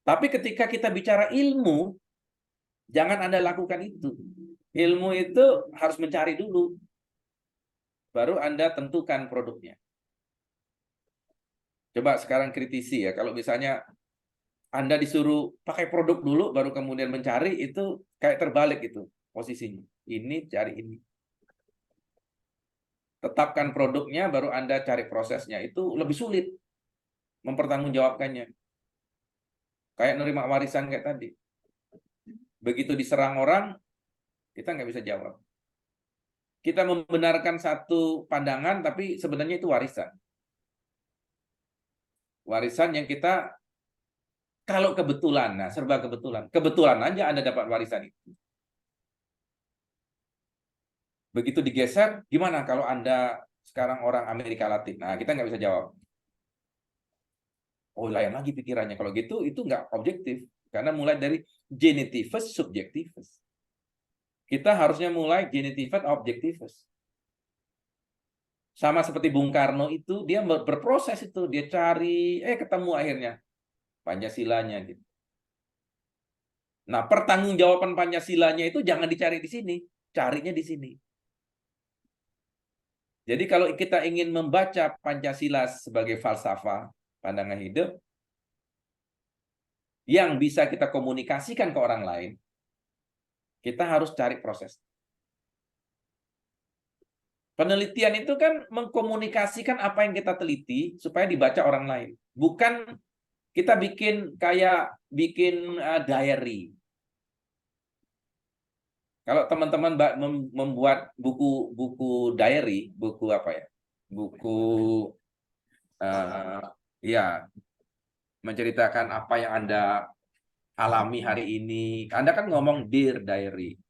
Tapi ketika kita bicara ilmu, jangan Anda lakukan itu. Ilmu itu harus mencari dulu. Baru Anda tentukan produknya. Coba sekarang kritisi ya. Kalau misalnya Anda disuruh pakai produk dulu, baru kemudian mencari, itu kayak terbalik itu posisinya. Ini cari ini. Tetapkan produknya, baru Anda cari prosesnya. Itu lebih sulit mempertanggungjawabkannya. Kayak nerima warisan kayak tadi. Begitu diserang orang, kita nggak bisa jawab. Kita membenarkan satu pandangan, tapi sebenarnya itu warisan. Warisan yang kita, kalau kebetulan, nah serba kebetulan. Kebetulan aja Anda dapat warisan itu. Begitu digeser, gimana kalau Anda sekarang orang Amerika Latin? Nah, kita nggak bisa jawab. Oh, lain lagi pikirannya. Kalau gitu, itu nggak objektif. Karena mulai dari genetives subjektivus. Kita harusnya mulai genetives objektivus. Sama seperti Bung Karno itu, dia berproses itu. Dia cari, ketemu akhirnya. Pancasilanya gitu. Nah, pertanggungjawaban Pancasilanya itu jangan dicari di sini. Carinya di sini. Jadi kalau kita ingin membaca Pancasila sebagai falsafah, pandangan hidup, yang bisa kita komunikasikan ke orang lain, kita harus cari proses. Penelitian itu kan mengkomunikasikan apa yang kita teliti supaya dibaca orang lain. Bukan kita bikin diary. Kalau teman-teman membuat buku diary, buku apa ya? Buku ya menceritakan apa yang Anda alami hari ini. Anda kan ngomong dear diary.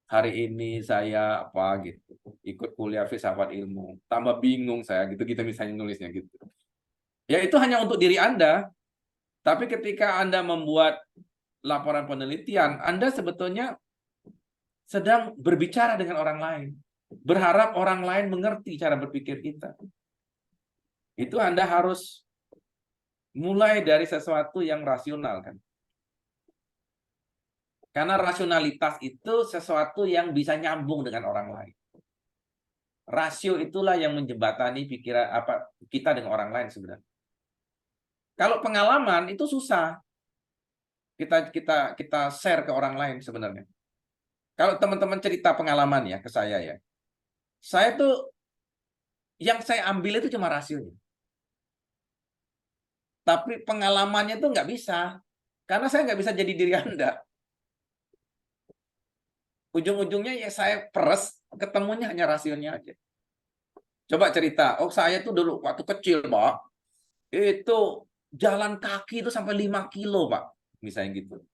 Hari ini saya apa gitu, ikut kuliah filsafat ilmu, tambah bingung saya gitu misalnya nulisnya gitu. Ya itu hanya untuk diri Anda. Tapi ketika Anda membuat laporan penelitian, Anda sebetulnya sedang berbicara dengan orang lain. Berharap orang lain mengerti cara berpikir kita. Itu Anda harus mulai dari sesuatu yang rasional kan. Karena rasionalitas itu sesuatu yang bisa nyambung dengan orang lain. Rasio itulah yang menjembatani pikiran kita dengan orang lain sebenarnya. Kalau pengalaman itu susah. Kita share ke orang lain sebenarnya. Kalau teman-teman cerita pengalaman ya ke saya ya. Saya tuh yang saya ambil itu cuma rasionya. Tapi pengalamannya tuh nggak bisa. Karena saya nggak bisa jadi diri Anda. Ujung-ujungnya ya saya peres, ketemunya hanya rasionya aja. Coba cerita, oh saya tuh dulu waktu kecil, Pak, itu jalan kaki itu sampai 5 kilo, Pak. Misalnya gitu.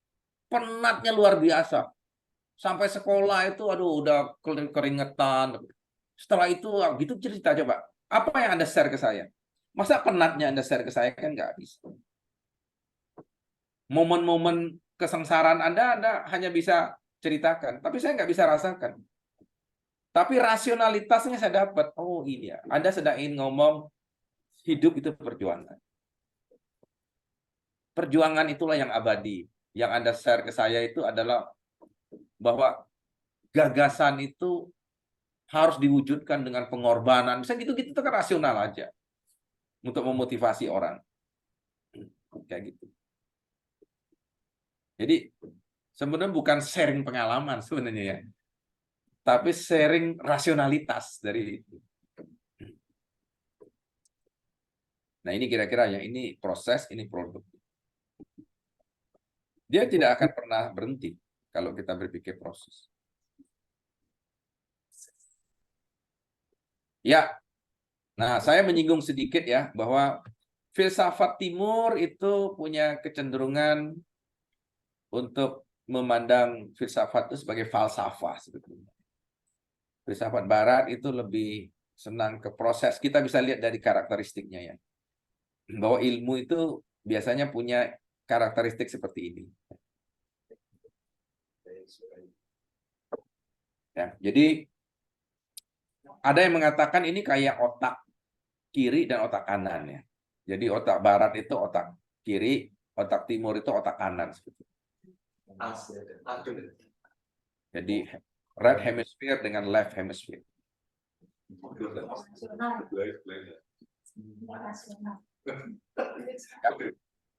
Penatnya luar biasa. Sampai sekolah itu, aduh, udah keringetan. Setelah itu, gitu cerita coba. Apa yang Anda share ke saya? Masa penatnya Anda share ke saya? Kan nggak bisa. Momen-momen kesengsaraan Anda hanya bisa ceritakan, tapi saya nggak bisa rasakan. Tapi rasionalitasnya saya dapat. Oh ini ya, Anda sedang ingin ngomong hidup itu perjuangan. Perjuangan itulah yang abadi. Yang Anda share ke saya itu adalah bahwa gagasan itu harus diwujudkan dengan pengorbanan. Misalnya gitu-gitu itu kan rasional aja. Untuk memotivasi orang. Kayak gitu. Jadi sebenarnya bukan sharing pengalaman sebenarnya ya. Tapi sharing rasionalitas dari itu. Nah ini kira-kira ya, ini proses, ini produk. Dia tidak akan pernah berhenti kalau kita berpikir proses. Ya, nah saya menyinggung sedikit ya, bahwa filsafat timur itu punya kecenderungan untuk memandang filsafat itu sebagai falsafah sebetulnya. Filsafat barat itu lebih senang ke proses. Kita bisa lihat dari karakteristiknya ya. Bahwa ilmu itu biasanya punya karakteristik seperti ini. Ya, jadi ada yang mengatakan ini kayak otak kiri dan otak kanan ya. Jadi otak barat itu otak kiri, otak timur itu otak kanan sebetulnya. Jadi right hemisphere dengan left hemisphere.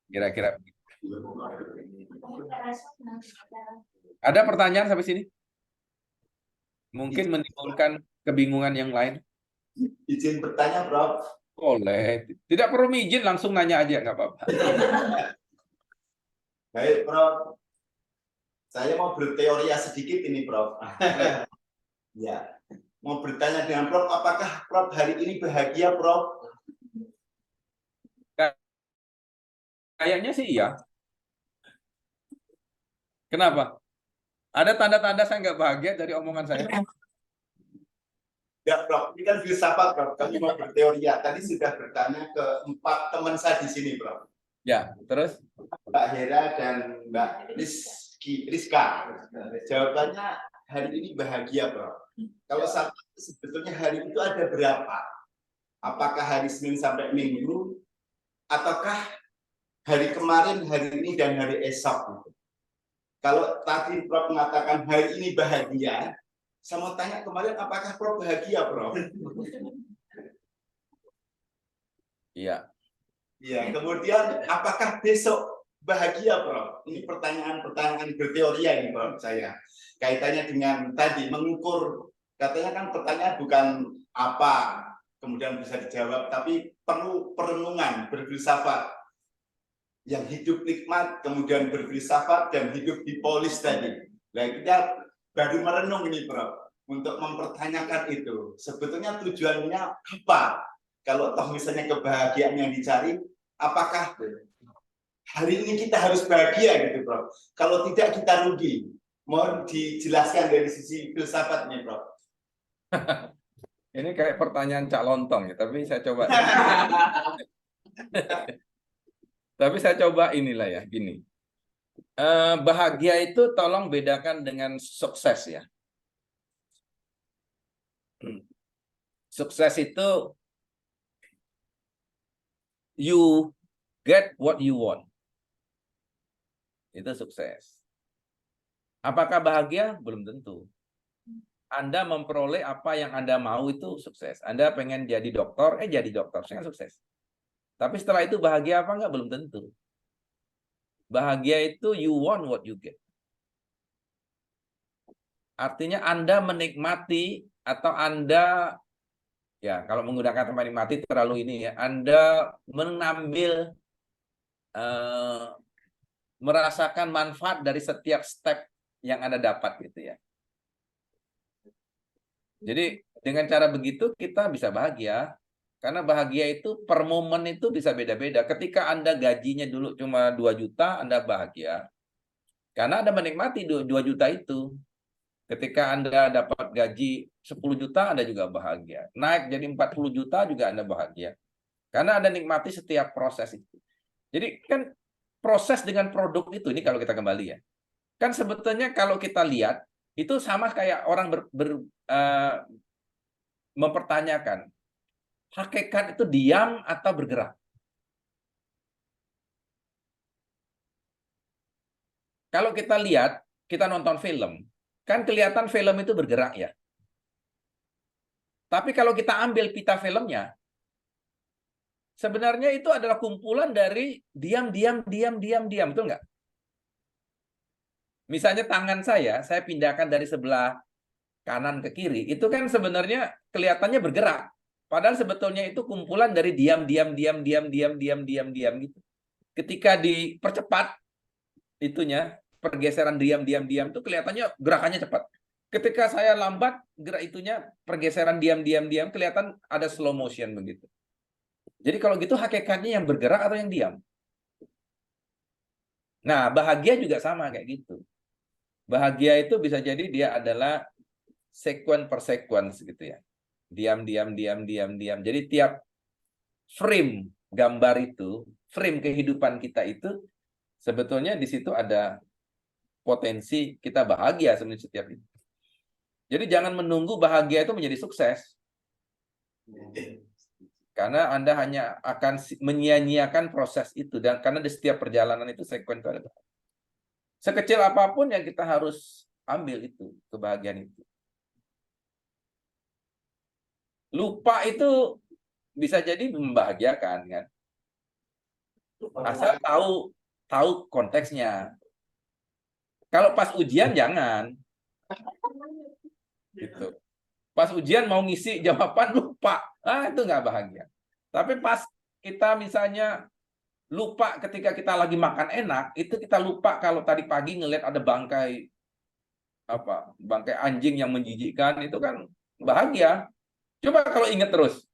Kira-kira. Ada pertanyaan sampai sini? Mungkin menimbulkan kebingungan yang lain. Izin bertanya, Prof. Boleh. Tidak perlu izin, langsung nanya aja, nggak apa-apa. Baik, Prof. Saya mau berteori sedikit ini, Prof. Ya, mau bertanya dengan Prof, apakah Prof hari ini bahagia, Prof? Kayaknya sih iya. Kenapa? Ada tanda-tanda saya nggak bahagia dari omongan saya? Ya, Prof. Ini kan filsafat, Prof. Kami mau berteori. Tadi sudah bertanya ke 4 teman saya di sini, Prof. Ya, terus? Mbak Hera dan Mbak Rizka. Jawabannya hari ini bahagia, Prof. Kalau sebetulnya hari itu ada berapa? Apakah hari Senin sampai Minggu? Ataukah hari kemarin, hari ini, dan hari esok? Kalau tadi Prof mengatakan hari ini bahagia, saya mau tanya kemarin apakah Prof bahagia, Prof? Iya. Iya. Kemudian apakah besok bahagia, Prof? Ini pertanyaan-pertanyaan berteori ini, Prof. Saya kaitannya dengan tadi mengukur. Katanya kan pertanyaan bukan apa, kemudian bisa dijawab, tapi perlu perenungan, berfilsafat. Yang hidup nikmat, kemudian berfilsafat, dan hidup dipolis tadi. Nah, kita baru merenung ini, Prof, untuk mempertanyakan itu. Sebetulnya tujuannya apa? Kalau toh misalnya kebahagiaan yang dicari, apakah hari ini kita harus bahagia gitu, Prof? Kalau tidak, kita rugi. Mohon dijelaskan dari sisi filsafatnya, Prof. Ini kayak pertanyaan Cak Lontong ya, tapi saya coba. Tapi saya coba inilah ya, gini. Bahagia itu tolong bedakan dengan sukses ya. Sukses itu you get what you want. Itu sukses. Apakah bahagia? Belum tentu. Anda memperoleh apa yang Anda mau itu sukses. Anda pengen jadi dokter, jadi dokter, saya sukses. Tapi setelah itu bahagia apa enggak? Belum tentu. Bahagia itu you want what you get. Artinya Anda menikmati atau Anda, ya kalau menggunakan menikmati terlalu ini ya, Anda mengambil, merasakan manfaat dari setiap step yang Anda dapat gitu ya. Jadi dengan cara begitu kita bisa bahagia. Karena bahagia itu per momen itu bisa beda-beda. Ketika Anda gajinya dulu cuma 2 juta, Anda bahagia. Karena Anda menikmati 2 juta itu. Ketika Anda dapat gaji 10 juta, Anda juga bahagia. Naik jadi 40 juta juga Anda bahagia. Karena Anda nikmati setiap proses itu. Jadi kan proses dengan produk itu, ini kalau kita kembali ya. Kan sebetulnya kalau kita lihat, itu sama kayak orang mempertanyakan, hakikat itu diam atau bergerak? Kalau kita lihat, kita nonton film, kan kelihatan film itu bergerak ya. Tapi kalau kita ambil pita filmnya, sebenarnya itu adalah kumpulan dari diam, betul nggak? Misalnya tangan saya pindahkan dari sebelah kanan ke kiri, itu kan sebenarnya kelihatannya bergerak. Padahal sebetulnya itu kumpulan dari diam gitu. Ketika dipercepat itunya, pergeseran diam itu kelihatannya gerakannya cepat. Ketika saya lambat, gerak itunya pergeseran diam kelihatan ada slow motion begitu. Jadi kalau gitu hakikatnya yang bergerak atau yang diam? Nah, bahagia juga sama kayak gitu. Bahagia itu bisa jadi dia adalah sequence per sequence gitu ya. Diam. Jadi tiap frame gambar itu, frame kehidupan kita itu, sebetulnya di situ ada potensi kita bahagia sebenarnya setiap itu. Jadi jangan menunggu bahagia itu menjadi sukses. Karena Anda hanya akan menyia-nyiakan proses itu. Dan karena di setiap perjalanan itu sequence itu ada bahagia. Sekecil apapun yang kita harus ambil itu, kebahagiaan itu. Lupa itu bisa jadi membahagiakan kan. Asal tahu konteksnya. Kalau pas ujian jangan. Gitu. Pas ujian mau ngisi jawaban lupa. Itu nggak bahagia. Tapi pas kita misalnya lupa ketika kita lagi makan enak, itu kita lupa kalau tadi pagi ngelihat ada bangkai anjing yang menjijikkan, itu kan bahagia. Coba kalau ingat terus,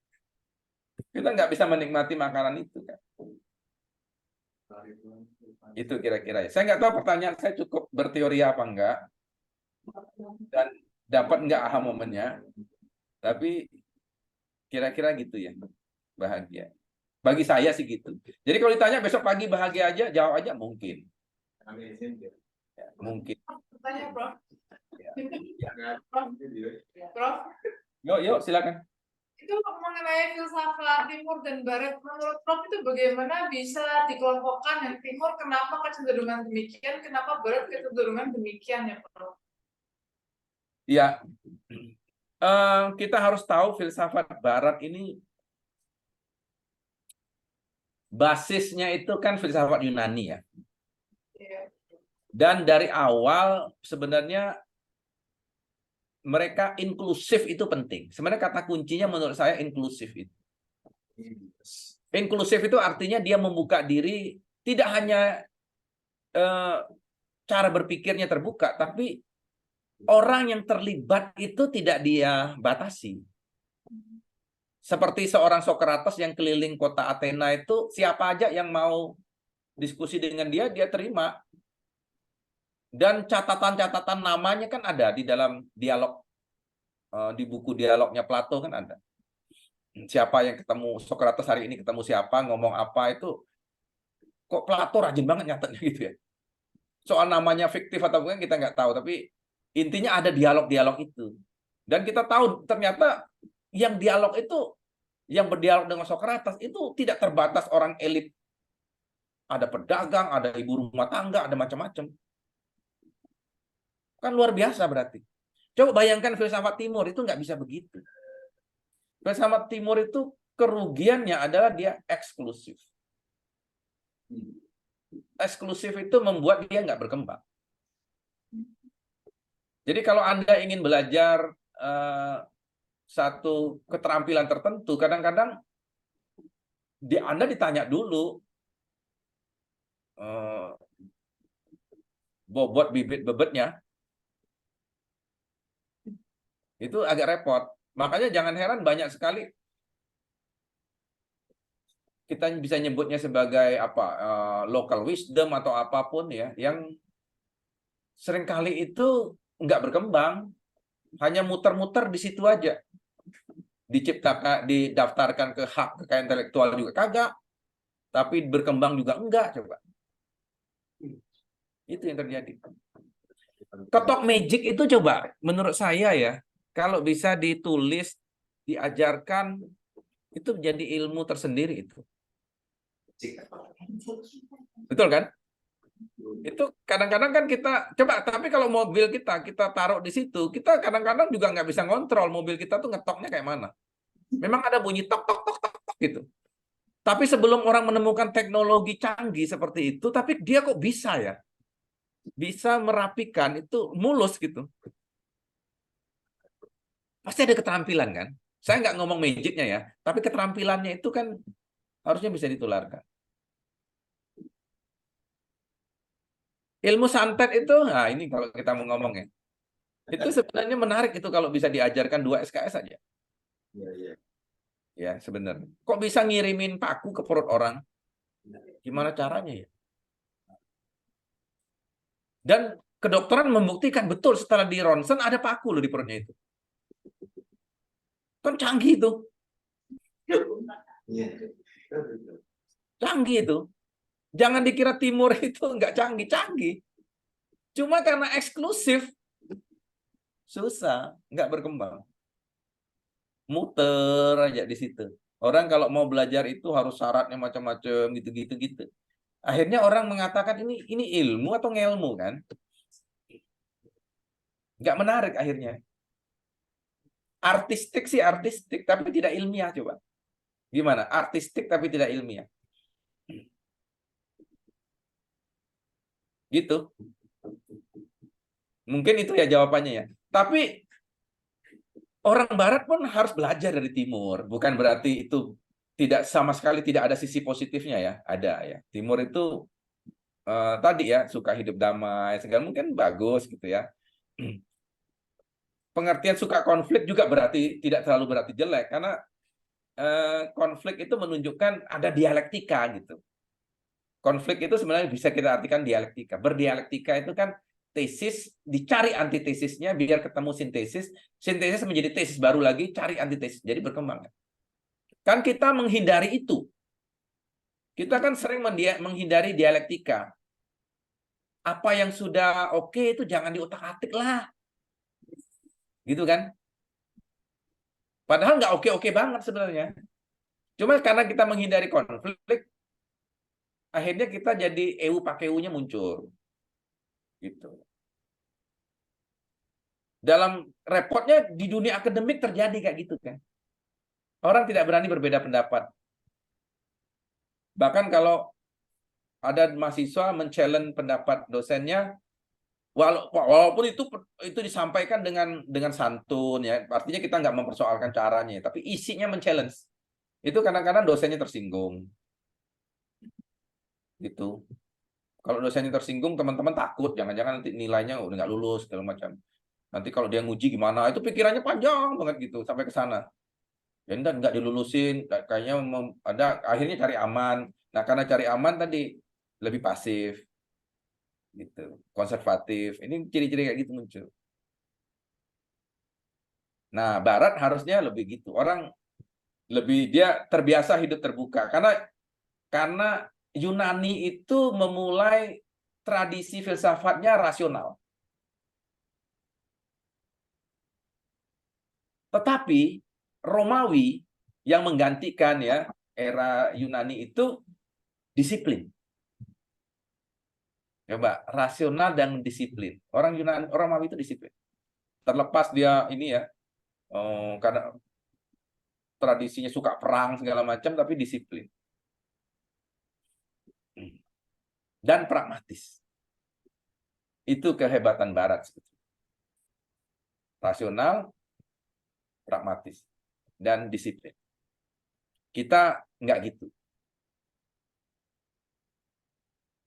kita nggak bisa menikmati makanan itu kan. Itu kira-kira. Saya nggak tahu pertanyaan saya cukup berteori apa enggak, dan dapat nggak aha momennya, tapi kira-kira gitu ya, bahagia. Bagi saya sih gitu. Jadi kalau ditanya besok pagi bahagia aja, jawab aja mungkin. Ya, mungkin. Tanya, Prof. Ya. Prof. Yuk, silakan. Itu mengenai filsafat timur dan barat, menurut Prof itu bagaimana bisa dikelompokkan yang timur kenapa kecenderungan demikian, kenapa barat kecenderungan demikian ya Prof? Ya, kita harus tahu filsafat barat ini basisnya itu kan filsafat Yunani ya. Iya. Dan dari awal sebenarnya mereka inklusif itu penting. Sebenarnya kata kuncinya menurut saya inklusif itu. Inklusif itu artinya dia membuka diri, tidak hanya cara berpikirnya terbuka, tapi orang yang terlibat itu tidak dia batasi. Seperti seorang Socrates yang keliling kota Athena itu, siapa aja yang mau diskusi dengan dia, dia terima. Dan catatan-catatan namanya kan ada di dalam dialog, di buku dialognya Plato kan ada. Siapa yang ketemu Socrates hari ini, ketemu siapa, ngomong apa, itu kok Plato rajin banget nyatetnya gitu ya. Soal namanya fiktif atau bukan kita nggak tahu, tapi intinya ada dialog-dialog itu. Dan kita tahu ternyata yang dialog itu, yang berdialog dengan Socrates itu tidak terbatas orang elit. Ada pedagang, ada ibu rumah tangga, ada macam-macam. Kan luar biasa berarti. Coba bayangkan filsafat timur itu nggak bisa begitu. Filsafat timur itu kerugiannya adalah dia eksklusif. Eksklusif itu membuat dia nggak berkembang. Jadi kalau Anda ingin belajar satu keterampilan tertentu, kadang-kadang Anda ditanya dulu bobot bibit bebetnya, itu agak repot. Makanya jangan heran banyak sekali kita bisa nyebutnya sebagai apa, local wisdom atau apapun ya, yang seringkali itu nggak berkembang, hanya muter-muter di situ aja. Didaftarkan ke hak kekayaan intelektual juga kagak, tapi berkembang juga enggak. Coba itu yang terjadi. Ketok magic itu coba menurut saya ya, kalau bisa ditulis, diajarkan, itu menjadi ilmu tersendiri itu. Betul kan? Itu kadang-kadang kan kita coba, tapi kalau mobil kita taruh di situ, kita kadang-kadang juga nggak bisa ngontrol mobil kita tuh ngetoknya kayak mana. Memang ada bunyi tok tok tok tok, tok gitu. Tapi sebelum orang menemukan teknologi canggih seperti itu, tapi dia kok bisa ya, bisa merapikan itu mulus gitu. Pasti ada keterampilan kan. Saya nggak ngomong magicnya ya, tapi keterampilannya itu kan harusnya bisa ditularkan. Ilmu santet itu, nah ini kalau kita mau ngomong ya, itu sebenarnya menarik itu kalau bisa diajarkan 2 SKS aja. Ya sebenarnya. Kok bisa ngirimin paku ke perut orang? Gimana caranya ya? Dan kedokteran membuktikan betul setelah di ronsen ada paku loh di perutnya itu. Kan canggih itu. Canggih itu. Jangan dikira timur itu nggak canggih-canggih. Cuma karena eksklusif, susah, nggak berkembang. Muter aja di situ. Orang kalau mau belajar itu harus syaratnya macam-macam gitu. Akhirnya orang mengatakan ini ilmu atau ngelmu kan? Nggak menarik akhirnya. Artistik sih artistik, tapi tidak ilmiah coba. Gimana? Artistik tapi tidak ilmiah. Gitu. Mungkin itu ya jawabannya ya. Tapi orang Barat pun harus belajar dari Timur. Bukan berarti itu tidak sama sekali tidak ada sisi positifnya ya. Ada ya. Timur itu tadi ya suka hidup damai, segala mungkin bagus gitu ya. Pengertian suka konflik juga berarti tidak terlalu berarti jelek, karena konflik itu menunjukkan ada dialektika gitu. Konflik itu sebenarnya bisa kita artikan dialektika. Berdialektika itu kan tesis, dicari antitesisnya biar ketemu sintesis. Sintesis menjadi tesis baru lagi, cari antitesis. Jadi berkembang. Kan kita menghindari itu. Kita kan sering menghindari dialektika. Apa yang sudah oke itu jangan diutak-atik lah. Gitu kan? Padahal nggak oke-oke banget sebenarnya. Cuma karena kita menghindari konflik, akhirnya kita jadi EU pakai U-nya muncul. Gitu. Dalam repotnya di dunia akademik terjadi kayak gitu kan. Orang tidak berani berbeda pendapat. Bahkan kalau ada mahasiswa men-challenge pendapat dosennya, Walaupun itu disampaikan dengan santun ya, artinya kita nggak mempersoalkan caranya, tapi isinya men-challenge. Itu kadang-kadang dosennya tersinggung. Gitu. Kalau dosennya tersinggung, teman-teman takut, jangan-jangan nanti nilainya udah nggak lulus segala macam. Nanti kalau dia nguji gimana, itu pikirannya panjang banget gitu sampai ke sana. Dan nggak dilulusin, kayaknya ada akhirnya cari aman. Nah, karena cari aman tadi lebih pasif, gitu, konservatif. Ini ciri-ciri kayak gitu muncul. Nah, Barat harusnya lebih gitu. Orang dia terbiasa hidup terbuka karena Yunani itu memulai tradisi filsafatnya rasional. Tetapi Romawi yang menggantikan ya era Yunani itu disiplin. Coba rasional dan disiplin. Orang Romawi itu disiplin. Terlepas dia ini ya karena tradisinya suka perang segala macam, tapi disiplin dan pragmatis. Itu kehebatan Barat sebetulnya. Rasional, pragmatis, dan disiplin. Kita nggak gitu.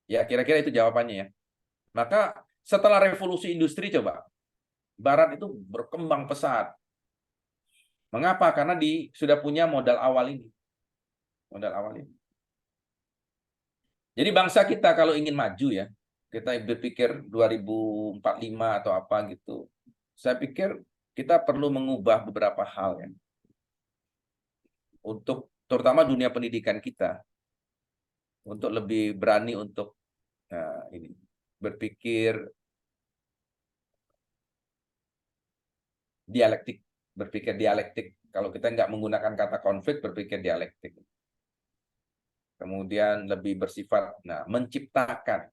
Ya, kira-kira itu jawabannya ya. Maka setelah revolusi industri coba, Barat itu berkembang pesat. Mengapa? Karena sudah punya modal awal ini. Modal awal ini. Jadi bangsa kita kalau ingin maju ya, kita berpikir 2045 atau apa gitu. Saya pikir kita perlu mengubah beberapa hal ya. Untuk terutama dunia pendidikan kita. Untuk lebih berani untuk berpikir dialektik. Kalau kita nggak menggunakan kata konflik, berpikir dialektik. Kemudian lebih bersifat, menciptakan.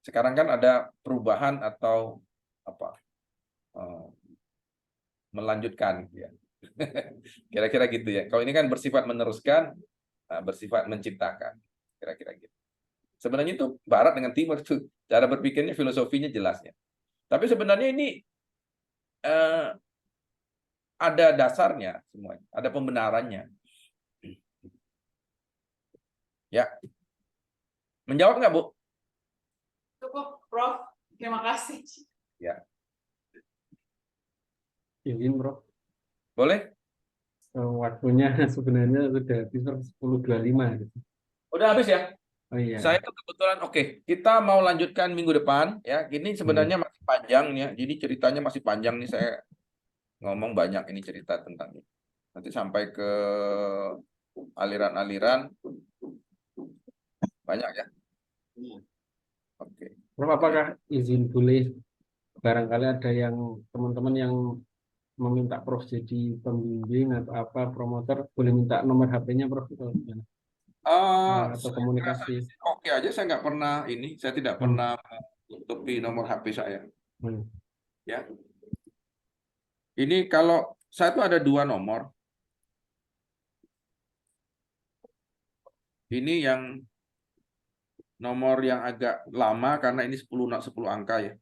Sekarang kan ada perubahan atau melanjutkan, ya. Kira-kira gitu ya. Kalau ini kan bersifat meneruskan, bersifat menciptakan, kira-kira gitu. Sebenarnya itu Barat dengan Timur itu cara berpikirnya, filosofinya jelas ya. Tapi sebenarnya ini ada dasarnya semuanya, ada pembenarannya. Ya, menjawab nggak Bu? Cukup, Prof. Terima kasih. Ya, Izin, Bro. boleh? Waktunya sebenarnya sudah habis 10.25 gitu. Udah habis ya? Oh iya. Saya tuh kebetulan kita mau lanjutkan minggu depan ya. Ini sebenarnya masih panjang ya. Jadi ceritanya masih panjang nih, saya ngomong banyak ini cerita tentang ini. Nanti sampai ke aliran-aliran banyak ya. Oke. Prof, apakah izin boleh barangkali ada yang teman-teman yang meminta Prof jadi pembimbing atau apa, promotor, boleh minta nomor HP-nya Prof atau gimana? Atau komunikasi. Oke aja, saya nggak pernah saya tidak pernah menutupi nomor HP saya. Ya. Ini kalau saya tuh ada 2 nomor. Ini yang nomor yang agak lama karena ini 10 angka ya.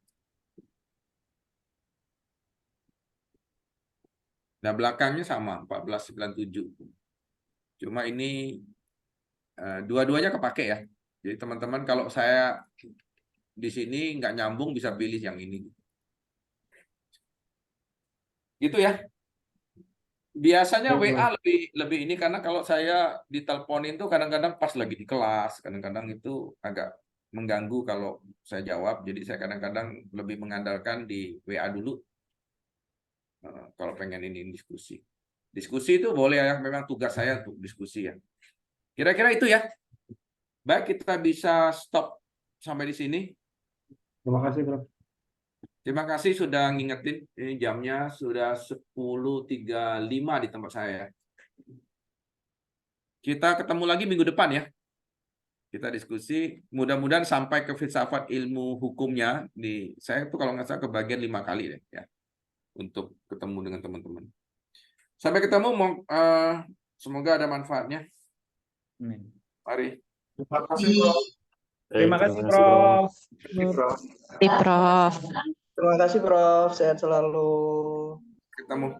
Nah, belakangnya sama 1497. Cuma ini dua-duanya kepake ya. Jadi teman-teman kalau saya di sini nggak nyambung bisa pilih yang ini. Gitu ya. Biasanya WA lebih ini karena kalau saya diteleponin tuh kadang-kadang pas lagi di kelas, kadang-kadang itu agak mengganggu kalau saya jawab. Jadi saya kadang-kadang lebih mengandalkan di WA dulu kalau pengen ini diskusi. Diskusi itu boleh ya, memang tugas saya untuk diskusi ya. Kira-kira itu ya. Baik, kita bisa stop sampai di sini. Terima kasih, Prof. Terima kasih sudah ngingetin. Ini jamnya sudah 10.35 di tempat saya. Kita ketemu lagi minggu depan ya. Kita diskusi. Mudah-mudahan sampai ke filsafat ilmu hukumnya. Saya tuh kalau nggak salah kebagian 5 kali deh ya. Untuk ketemu dengan teman-teman. Sampai ketemu. Semoga ada manfaatnya. Amin. Mari. Terima kasih, Prof. Terima kasih, Prof. Prof. Terima kasih Prof, sehat selalu. Ketemu.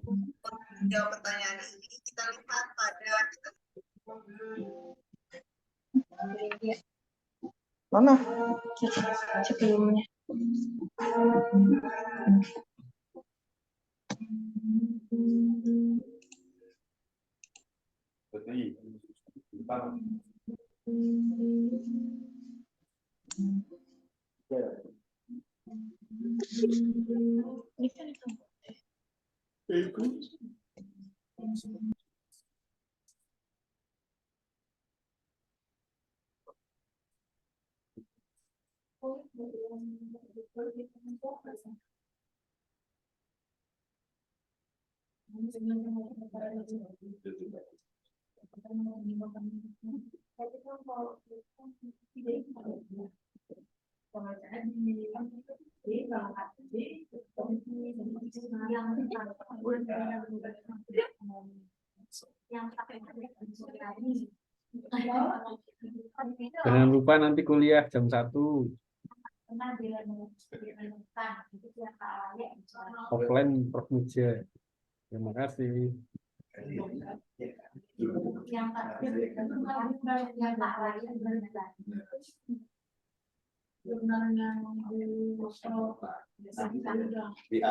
Jawab pertanyaan ini kita lihat pada Mana? Sebelumnya. Ini kan itu. Jangan lupa nanti kuliah jam 1. Offline Prof Muja. Terima kasih. Di